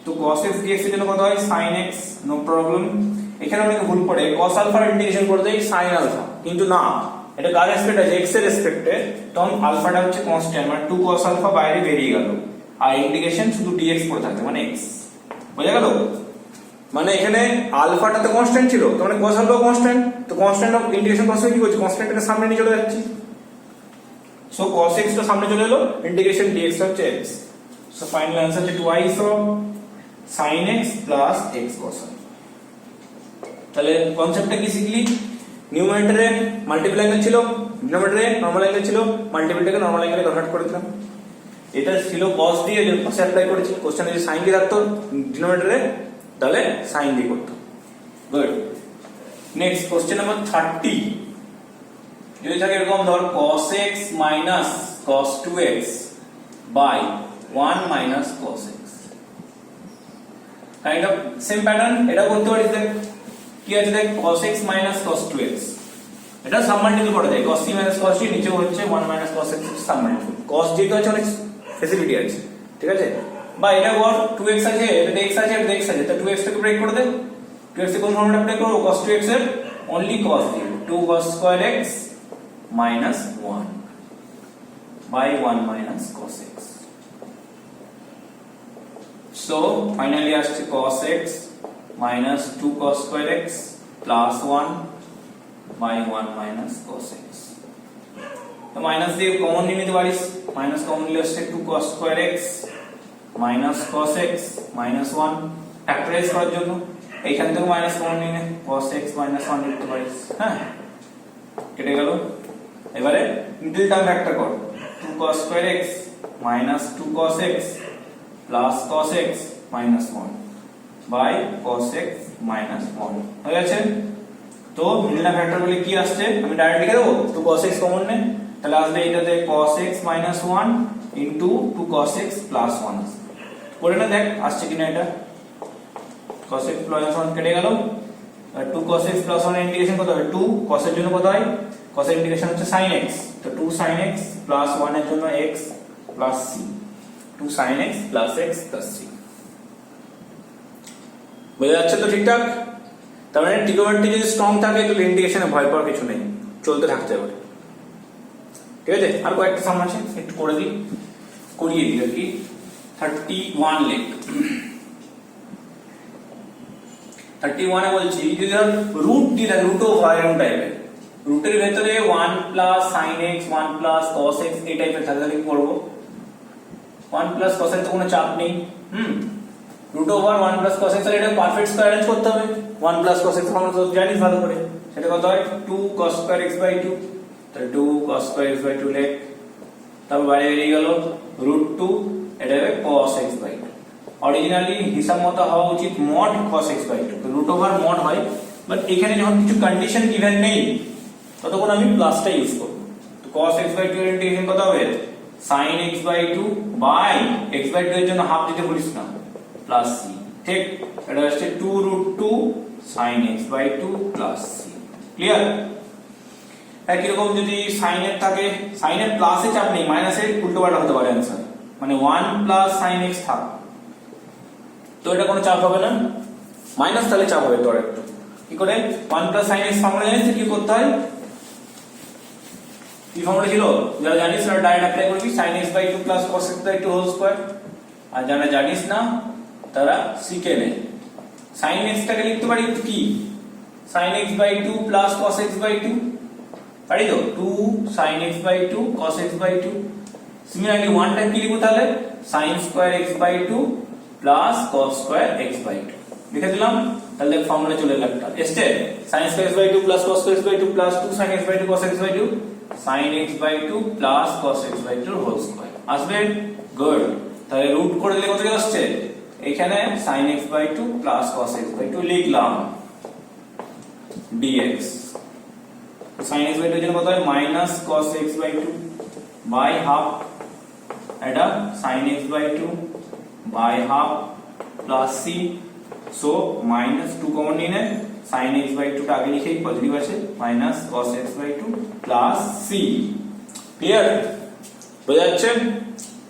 তো cos x dx এর জন্য কত হয় sin x, নো প্রবলেম। এখানে অনেক ভুল পড়ে cos alpha ইন্টিগ্রেশন করে দেই sin alpha, কিন্তু না, এটা কার রেসপেক্ট আছে x এর রেসপেক্টে, তখন আলফাটা হচ্ছে কনস্ট্যান্ট, মানে 2 cos alpha বাইরে বেরিয়ে গেল আর ইন্টিগ্রেশন শুধু dx পড়ে থাকবে মানে x, বুঝা গেল? মানে এখানে আলফাটা তো কনস্ট্যান্ট ছিল, তো মানে cos আলফা কনস্ট্যান্ট, তো কনস্ট্যান্ট অফ ইন্টিগ্রেশন cos কি করছি, কনস্ট্যান্টটাকে সামনে নিয়ে চলে যাচ্ছি। সো cos x তো সামনে চলে এলো, ইন্টিগ্রেশন dx হচ্ছে x। সো ফাইনাল आंसर হচ্ছে twice of sin x plus x cos y। তাহলে কনসেপ্টটা কি শিখলি, নিউমারেটরে মাল্টিপল অ্যাঙ্গেল ছিল, ডিনোমিনেটরে নরমাল অ্যাঙ্গেল ছিল, মাল্টিপলটাকে নরমাল অ্যাঙ্গেলে কনভার্ট করে দিলাম। এটা ছিল cos দিয়ে যে পাশে অ্যাপ্লাই করেছি, কোশ্চেনে যদি sin দিয়ে রাখতো ডিনোমিনেটরে তাহলে sin দিয়ে করতো। গুড। নেক্সট কোশ্চেন নাম্বার 30, যদি থাকে এরকম ধর cos x minus cos 2x by 1 minus cos x, kind of same pattern এটা করতে পারিস। দেখ কি আছে, দেখ cos x minus cos 2x, এটা সাবমাল্টিপল করা যায়, cos c minus cos d নিচে হচ্ছে 1 minus cos x submultiple, cos যেটা আছে অনেক ফ্যাসিলিটি আছে, ঠিক আছে। বা এটা বল 2x আছে, এটা x আছে, এটা x আছে, তো 2x টাকে ব্রেক করে দে, 2x এর কোন ফর্মুলা অ্যাপ্লাই করব, cos 2x এর অনলি cos দিয়ে 2 cos square x minus 1 by 1 minus cos x। So finally আসছে cos x minus 2 cos square x plus 1 by 1 minus cos x। তো মাইনাস দিয়ে কমন নিয়ে নিতে পারিস, মাইনাস কমন নিলে আসছে 2 cos square x minus cos x minus 1, factorise করার জন্য এইখান থেকে মাইনাস কমন নিয়ে নে, cos x minus 1 লিখতে পারিস। হ্যাঁ, কেটে গেল। এবারে মিডল টার্ম ফ্যাক্টর কর, 2 cos square x minus 2 cos x plus cos x minus 1 by cos x minus 1 হয়ে গেছে। তো মিডল টার্ম ফ্যাক্টর বলে কি আসছে, আমি ডাইরেক্ট লিখে দেবো, 2 cos x কমন নে, তাহলে আসবে এটাতে cos x minus 1 into 2 cos x plus 1 আসবে। করে না দেখ আসছে কিনা এটা, cos x plus 1 কেটে গেল, 2 cos x plus 1 এর ইন্টিগ্রেশন কত হবে, 2 cos এর জন্য কত হয়, cos এর ইন্টিগ্রেশন হচ্ছে sin x, তো 2 sin x plus 1 এর জন্য x plus c, 2 sin x plus x plus c। বুঝা যাচ্ছে তো ঠিকঠাক? তার মানে ট্রিগোনোমেট্রি যদি স্ট্রং থাকে তাহলে ইন্টিগ্রেশনে ভয় পাওয়ার কিছু নেই, চলতে থাকতে পারে। ঠিক আছে, আর কয়েকটা সাম আছে একটু করে দিই, করিয়ে দিই আর কি। 31 লেখ, 31 এ বলছি যদি ধর রুট দিয়ে থাকে, রুট ওভার এরকম টাইপের, রুটের ভেতরে 1 plus sin x 1 plus cos x এই টাইপের থাকে, তাহলে কি করব, 1 প্লাস cos x তো কোনো চাপ নেই, root over 1 plus cos x, তাহলে এটা পারফেক্ট স্কয়ার অ্যারেঞ্জ করতে হবে। 1 প্লাস cos x আমরা তো জানিস ভালো করে, সেটা কত হয় 2 cos square x by 2, তাহলে 2 cos square x by 2 লেখ, তারপর বাইরে বেরিয়ে গেল √2, এটা হবে cos x by 2। অরিজিনালি হিসাব মতো হওয়া উচিত mod cos x by 2, তো রুট ওভার mod হয়, বাট এখানে যখন কিছু কন্ডিশন গিভেন নেই ততক্ষণ আমি প্লাসটা ইউজ করব। তো cos x by 2 এর ইন্টিগ্রেশন কত হবে, sin x by 2 by x by 2 এর জন্য হাফ দিতে ভুলিস না, প্লাস c, ঠিক, এটা হচ্ছে 2√2 sin x by 2 plus c। Clear? একই রকম যদি sin এর থাকে, sin এর প্লাসে চাপ নেই, মাইনাসের উল্টোপাল্টা হতে পারে आंसर, মানে 1 প্লাস sin x থাক, তো এটা কোনো চাপ হবে না, মাইনাস তাহলে চাপ হবে। তো একটু কি করে 1 প্লাস sin x ফর্মুলা জানিস কি করতে হয়, কি ফর্মুলা ছিল যারা জানিস তারা ডাইরেক্ট অ্যাপ্লাই করবি, sin x by 2 plus cos x by 2 whole square, আর যারা জানিস না তারা শিখে নে। sin x টাকে লিখতে পারি কি, sin x by 2 plus cos x by 2, পারি তো, 2 sin x by 2 cos x by 2। Similarly 1 টা কি লিখব তাহলে, sin square x by 2 plus cos square x by 2 লিখে দিলাম, তাহলে ফর্মুলা চলে এলো একটা এসছে, sin square x by 2 plus cos square x by 2 plus 2 sin x by 2 cos x by 2 sin x by 2 plus cos x by 2 whole square আসবে। গুড, তাহলে রুট করে দিলে কত আসছে, এখানে sin x by 2 plus cos x by 2 লিখলাম dx, sin x by 2 এর জন্য কত হয় minus cos x by 2 by half, এটা sin x by 2 by half plus c, so minus 2 common নিয়ে নেন, sin x by 2 টা আগে লিখেই পজিটিভ আছে, minus cos x by 2 plus c। Clear? বোঝা যাচ্ছে?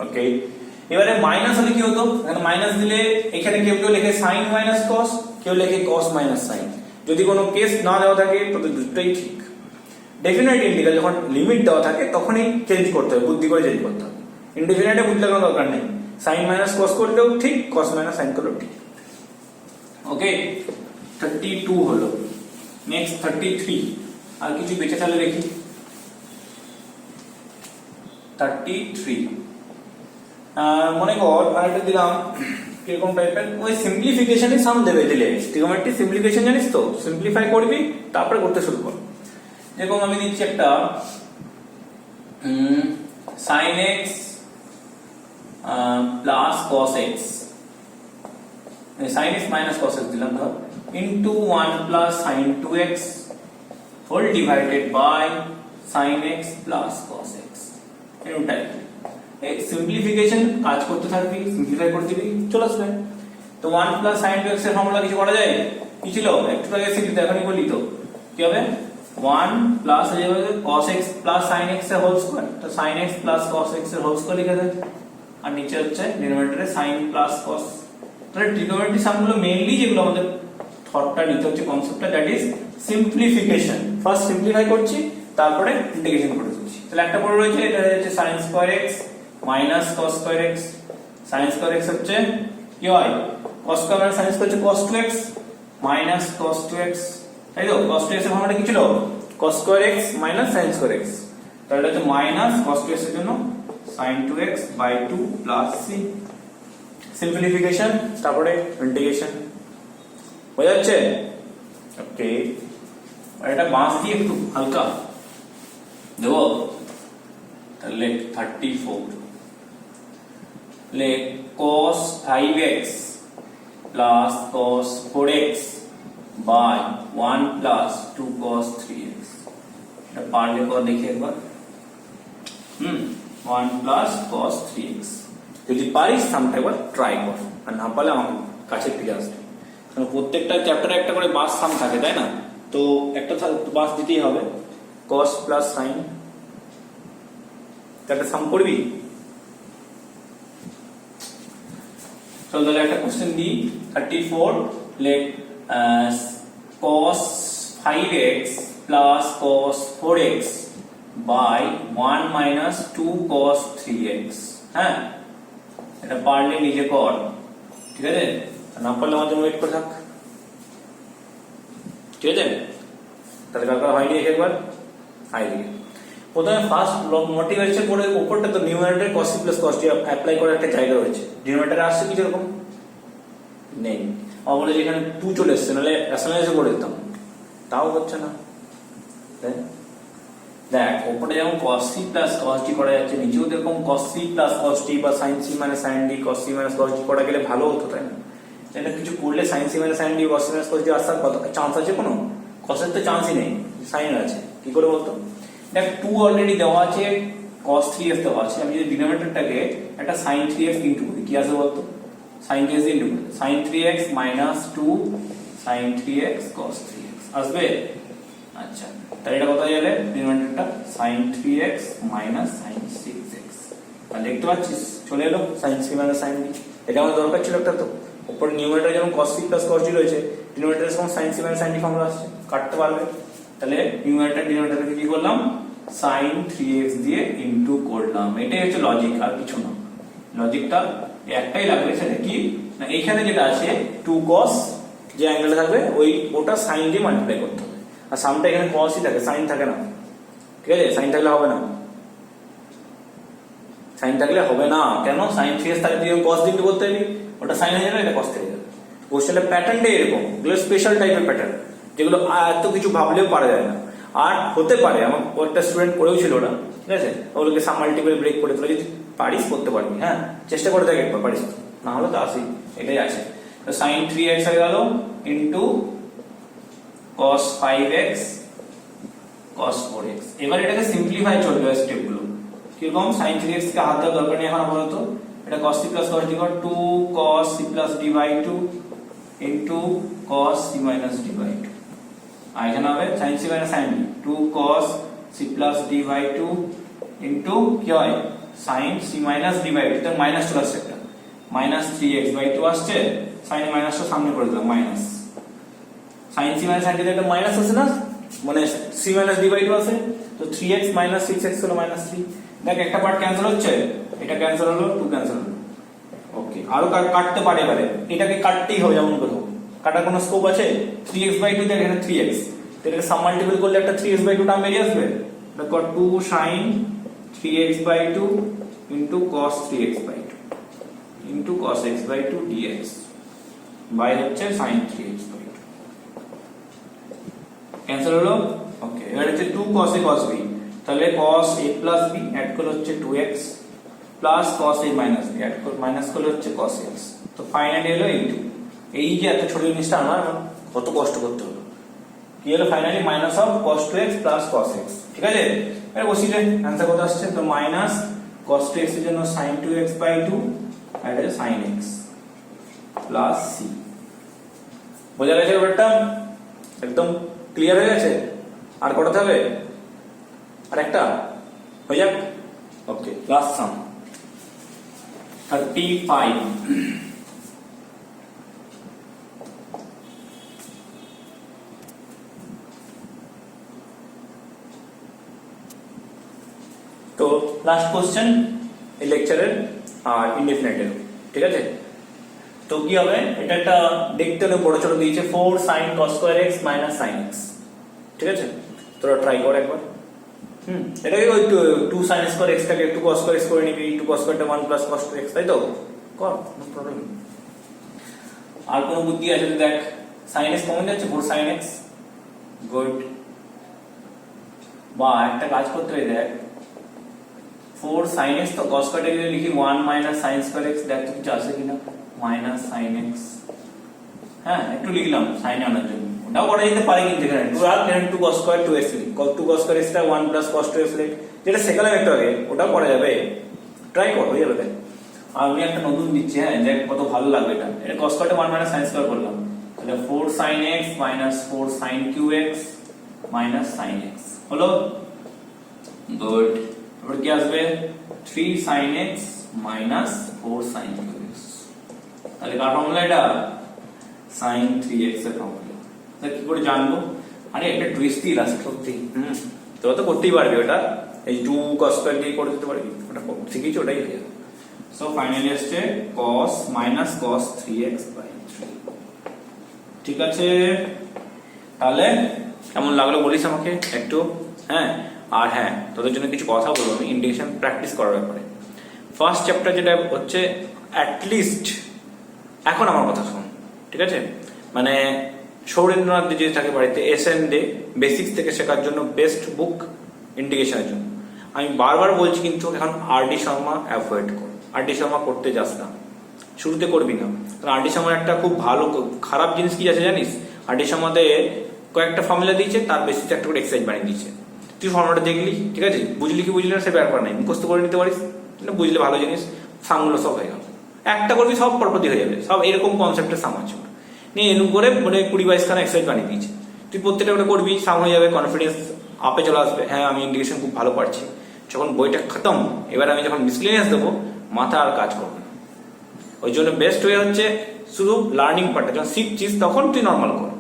ওকে, এবারে মাইনাস হলে কি হতো, এখানে মাইনাস দিলে এখানে কেউ কেউ লেখে sin মাইনাস cos, কেউ লেখে cos মাইনাস sin, যদি কোনো কেস না দেওয়া থাকে তবে দুটোই ঠিক। ডেফিনাইট ইন্টিগ্রাল যখন লিমিট দেওয়া থাকে তখনই চেঞ্জ করতে হবে, বুদ্ধি করে চেঞ্জ করতে হবে, ইনডেফিনাইটে বুঝতে কোনো দরকার নেই, sin মাইনাস cos করলেও ঠিক, cos মাইনাস sin করলেও ঠিক। ওকে 32 হলো। নেক্সট 33, আর কিছু বেঁচে তাহলে দেখি। 33 মনে কর আরেকটা দিলাম কিরকম টাইপের, ওই সিম্পলিফিকেশনই সাম দেবে দিলে। ট্রিগোনোমেট্রি সিম্পলিফিকেশন জানিস তো, সিম্পলিফাই করবি তারপরে করতে শুরু কর। যেরকম আমি দিচ্ছি একটা sin x plus cos x, sin x minus cos x দিলাম ধর, into 1 plus sin 2x whole divided by sin x plus cos x। এরকম টাইপ সিম্পলিফিকেশন কাজ করতে থাকবি, সিম্পলিফাই করে দিবি, চলে আসবে। তো 1 প্লাস sin 2x এর ফর্মুলা কিছু করা যায়? কি ছিল? একটু আগে শিখলি তো, এখনই বললি তো। কি হবে? 1 plus cos x plus sin x এর হোল স্কয়ার, তো sin x plus cos x এর হোল স্কয়ার লিখে দে, আর নিচে হচ্ছে ডিনোমিনেটরে sin প্লাস cos। তাহলে ট্রিগোনোমেট্রি সামগুলো মেইনলি যেগুলো আমাদের থটটা নিতে হচ্ছে, কনসেপ্টটা, that is simplification. First simplify করছি, তারপরে ইন্টিগ্রেশন করে দিচ্ছি। তাহলে একটা পড়ে রয়েছে, এটা হচ্ছে sin square x minus cos square x। sin square x হচ্ছে কি হয়? cos square minus sin square হচ্ছে cos 2x minus cos 2x, তাই তো? cos 2x এর ফর্মুলাটা কি ছিল? cos square x minus sin square x। তাহলে এটা হচ্ছে মাইনাস cos 2x এর জন্য sin 2x by 2 plus c। Simplification তারপরে ইন্টিগ্রেশন হয়ে যাচ্ছে। ওকে, আর এটা বাঁশ দিয়ে একটু হালকা দেবো। তাহলে 34 ले cos 5x plus cos 4x by 1 plus 2 cos 3x। এটা পারলে কর দেখি একবার। 1 plus cos 3x যদি পারিস সামটা একবার ট্রাই কর, আর না পারলে আমার কাছে ফিরে আসবে। কারণ প্রত্যেকটা চ্যাপ্টারে একটা করে বাস সাম থাকে, তাই না? তো একটা বাস দিতেই হবে। cos প্লাস sin, একটা সাম করবি। চল তাহলে একটা question the. 34 let cos 5x plus cos 4x by 1 minus 2 cos 3x। হ্যাঁ, এটা পারলে নিজে কর, ঠিক আছে? না পারলে আমার জন্য ওয়েট করে থাক, ঠিক আছে? তাহলে কাকা হয়নি একবার আইডিয়া। প্রথমে ফার্স্ট মোটিভেশন করে উপরটা তো numerator cos c plus cos t apply করার একটা জায়গা রয়েছে। ডিনোমিনেটরে আসছে কি এরকম নেই, আমরা যেখানে 2 চলে এসেছে, নাহলে রেশনালাইজ করে দিতাম, তাও হচ্ছে না। দেখ উপরে যেমন cos c plus cos t করা যাচ্ছে, নিচেও দেখুন cos c plus cos t বা sin c minus sin d cos c minus cos t করা গেলে ভালো হতো, তাই না? এটা কিছু করলে sin c minus sin d cos c minus cos t আসার কত চান্স আছে? কোনো cos এর তো চান্সই নেই, sin আছে। কি করে বলতো? দেখ 2 অলরেডি দেওয়া আছে, cos 3x দেওয়া আছে। আমি যদি ডিনোমিনেটরটাকে একটা sin 3x ইনটু করি, কি আসবে বলতো? sin 3x into sin 3x minus 2 sin 3x cos 3x আসবে। আচ্ছা, তাহলে এটা কত হয়ে যাবে? ডিনোমিনেটরটা sin 3x minus sin 6x। আর দেখতে পাচ্ছিস চলে এলো sin c minus sin d। এটা আমার দরকার ছিল একটা। তো উপরে নিউমারেটর যেমন cos c plus cos t রয়েছে, ডিনোমিনেটরে যেমন sin c minus sin d formula আসছে, কাটতে পারবে। তাহলে নিউমারেটর ডিনোমিনেটরকে কি করলাম? sin 3x দিয়ে ইনটু করলাম। এটাই হচ্ছে লজিক, আর কিছু না। লজিকটা একটাই লাগবে, সেটা কি না এইখানে যেটা আছে 2 cos, যে অ্যাঙ্গেলটা থাকবে ওটা sin দিয়ে মাল্টিপ্লাই করতে হবে। আর সামটা এখানে cos ই থাকে, sin থাকে না, ঠিক আছে? sin থাকলে হবে না, sin থাকলে হবে না। কেন? sin 3x থাকলে তুই cos দিয়ে করতে পারবি, ওটা sin হয়ে যাবে, এটা cos থেকে যাবে। কোশ্চেনের প্যাটার্নটা এরকম, এগুলো স্পেশাল টাইপের প্যাটার্ন, যেগুলো এত কিছু ভাবলেও পারা যায় না। আর হতে পারে আমার একটা স্টুডেন্ট করেও ছিল ওটা, ঠিক আছে? ওগুলোকে সাম মাল্টিপল ব্রেক করে তোলা, যদি পারিস করতে পারবি। হ্যাঁ, চেষ্টা করে দেখ একবার, পারিস না হলে তো আসি, এটাই আছে। তো sin 3x হয়ে গেল into cos 5x cos 4x। এবার এটাকে সিম্পলিফাই চলবে স্টেপগুলো। কিরকম? sin 3x কে হাত দেওয়ার দরকার নেই এখন আপাতত। এটা cos c plus cos d কর, 2 cos c plus d by 2 into cos c minus d by 2। আর এখানে হবে sin c minus sin d, 2 cos c plus d by 2 into কি হয়? sin c minus d by 2। তো মাইনাস চলে আসছে, একটা মাইনাস 3x by 2 আসছে, sin এর মাইনাসটা সামনে করে দিলাম, minus sin c minus sin d একটা মাইনাস আছে না, মানে c minus d by 2 আছে, তো 3x minus 6x হলো minus 3। দেখ একটা পার্ট ক্যান্সেল হচ্ছে, এটা ক্যান্সেল হলো, 2 ক্যান্সেল হলো। ওকে, আরো কাটতে পারে, এবারে এটাকে কাটতেই হবে যেমন করে হোক। কাটার কোনো স্কোপ আছে? 3x/2 দেখ এখানে 3x, এটাকে সাম মাল্টিপল করলে একটা 3x/2 টার্ম বেরিয়ে আসবে। দেখো 2 sin 3x/2 into cos 3x/2 into cos x/2 dx by হচ্ছে sin 3x/2 ক্যান্সেল হলো। ওকে, এবার হচ্ছে 2 cos a cos b, তাহলে cos a plus b add করলে হচ্ছে 2x plus cos a minus b add করে মাইনাস করলে হচ্ছে cos x। তো ফাইনালি হলো এইটু। এই যে এত ছোট জিনিসটা আমার কত কষ্ট করতে হলো, কি হলো finally minus of cos 2x plus cos x। ঠিক আছে, এবার বসিয়ে आंसर কত আসছে? তো মাইনাস cos 2x এর জন্য sin 2x/2 আর এটা sin x প্লাস c। বোঝা গেছে ব্যাপারটা? একদম ক্লিয়ার হয়ে গেছে? আর কটাতে হবে? আর একটা হয়ে যাক। ওকে, লাস্ট সাম 35। তো লাস্ট কোশ্চেন এই লেকচারের আর ইনডিফিনাইটের, ঠিক আছে? তো কি হবে, এটা একটা দেখতে হলে বড় ছোট দিয়েছে 4 sin cos square x minus sin x। ঠিক আছে, তোরা ট্রাই কর একবার। এটাকে ওই 2 sin square x টাকে 2 cos square x করে নিবি, 2 cos square টা 1 plus cos 2x, তাই তো? কর, নো প্রবলেম। আর কোন বুদ্ধি আছে দেখ? sin x কমন যাচ্ছে, 4 sin x, গুড। বা একটা কাজ করতে হবে, দেখ 4 sin x তো cos square টাকে লিখি 1 minus sin square x, দেখ কিছু আছে কিনা, minus sin x। হ্যাঁ, একটু লিখলাম sin আনার জন্য, ওটাও করা যেতে পারে কিন্তু এখানে 2 আর 2 cos square 2x, 2 cos square x টা 1 plus cos 2x লিখ, যেটা সেকালাম একটু আগে, ওটাও করা যাবে। ট্রাই কর, হয়ে যাবে। দেখ আমি একটা নতুন দিচ্ছি, হ্যাঁ, দেখ কত ভালো লাগবে এটা। এটা cos square টা 1 minus sin square করলাম, তাহলে 4 sin x minus 4 sin qx minus sin x হলো, গুড। এবার কি আসবে? 3 sin x minus 4 sin qx, তাহলে কার ফর্মুলা এটা? sin 3x এর ফর্মুলা। তাহলে কি করে জানবো? আরে একটা টুইস্টই লাস্ট সত্যি। তোরা তো করতেই পারবি ওটা, এই 2 cos square দিয়ে করে দিতে পারবি, ওটা শিখেছি, ওটাই হয়ে যাবে। সো ফাইনালি আসছে cos minus cos 3x/3। ঠিক আছে, তাহলে কেমন লাগলো বলিস আমাকে একটু। হ্যাঁ, আর হ্যাঁ, তোদের জন্য কিছু কথা বলবো আমি ইন্টিগ্রেশন প্র্যাকটিস করার ব্যাপারে। ফার্স্ট চ্যাপ্টার যেটা হচ্ছে, অ্যাটলিস্ট এখন আমার কথা শোন, ঠিক আছে? মানে সৌরেন্দ্রনাথ যে থাকে বাড়িতে, SN দে বেসিক্স থেকে শেখার জন্য বেস্ট বুক ইন্টিগ্রেশনের জন্য। আমি বারবার বলছি কিন্তু এখন RD শর্মা অ্যাভয়েড কর, RD শর্মা করতে যাস না, শুরুতে করবি না। কারণ RD শর্মার একটা খুব ভালো খারাপ জিনিস কি আছে জানিস? RD শর্মাতে কয়েকটা ফর্মুলা দিয়েছে, তার বেসিসে একটা করে এক্সারসাইজ বানিয়ে দিয়েছে। তুই ফর্মুলাটা দেখলি, ঠিক আছে, বুঝলি কি বুঝলি না সে ব্যাপার নাই, মুখস্থ করে নিতে পারিস, বুঝলে ভালো জিনিস, সামগুলো সব হয়ে গেল। একটা করবি সব পরপরই হয়ে যাবে, সব এরকম কনসেপ্টের সাম আছে নিয়ে এরকম করে মানে 20-22খানা এক্সারসাইজ বানিয়ে দিয়েছে। তুই প্রত্যেকটা করে করবি, সাম হয়ে যাবে, কনফিডেন্স আপে চলে আসবে। হ্যাঁ, আমি ইন্টিগ্রেশন খুব ভালো পারছি। যখন বইটা খতম, এবার আমি যখন মিসলিনিয়াস দেবো, মাথা আর কাজ করবে না। ওই জন্য বেস্ট ওয়ে হচ্ছে শুধু লার্নিং পার্টটা যখন শিখছিস তখন তুই নর্মাল কর,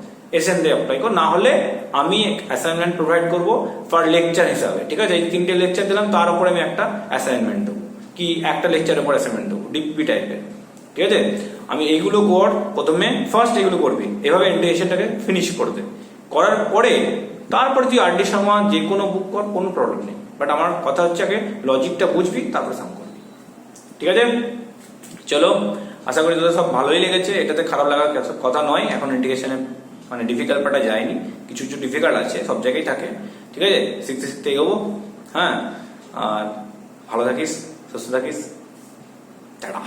SN দিয়ে অ্যাপ্লাই কর। না হলে আমি অ্যাসাইনমেন্ট প্রোভাইড করবো ফর লেকচার হিসাবে, ঠিক আছে? এই 3টে লেকচার দিলাম, তার উপরে আমি একটা অ্যাসাইনমেন্ট দেবো, কি একটা লেকচারের উপর অ্যাসাইনমেন্ট দেবো, ডিপি টাইপের, ঠিক আছে? আমি এইগুলো কর, প্রথমে ফার্স্ট এগুলো করবি, এভাবে ইন্টিগ্রেশনটাকে ফিনিশ করতে, করার পরে তারপরে তুই RD শর্মা যে কোনো বুক কর, কোনো প্রবলেম নেই। বাট আমার কথা হচ্ছে আগে লজিকটা বুঝবি, তারপরে সাম করবি, ঠিক আছে? চলো, আশা করি তোদের সব ভালোই লেগেছে, এটাতে খারাপ লাগার কথা নয়। এখন ইন্টিগ্রেশনে মানে ডিফিকাল্ট পার্টটা যায়নি, কিছু কিছু ডিফিকাল্ট আছে, সব জায়গায় থাকে, ঠিক আছে? শিখতে শিখতে এগোবো। হ্যাঁ, আর ভালো থাকিস, সুস্থ থাকিস, টাটা।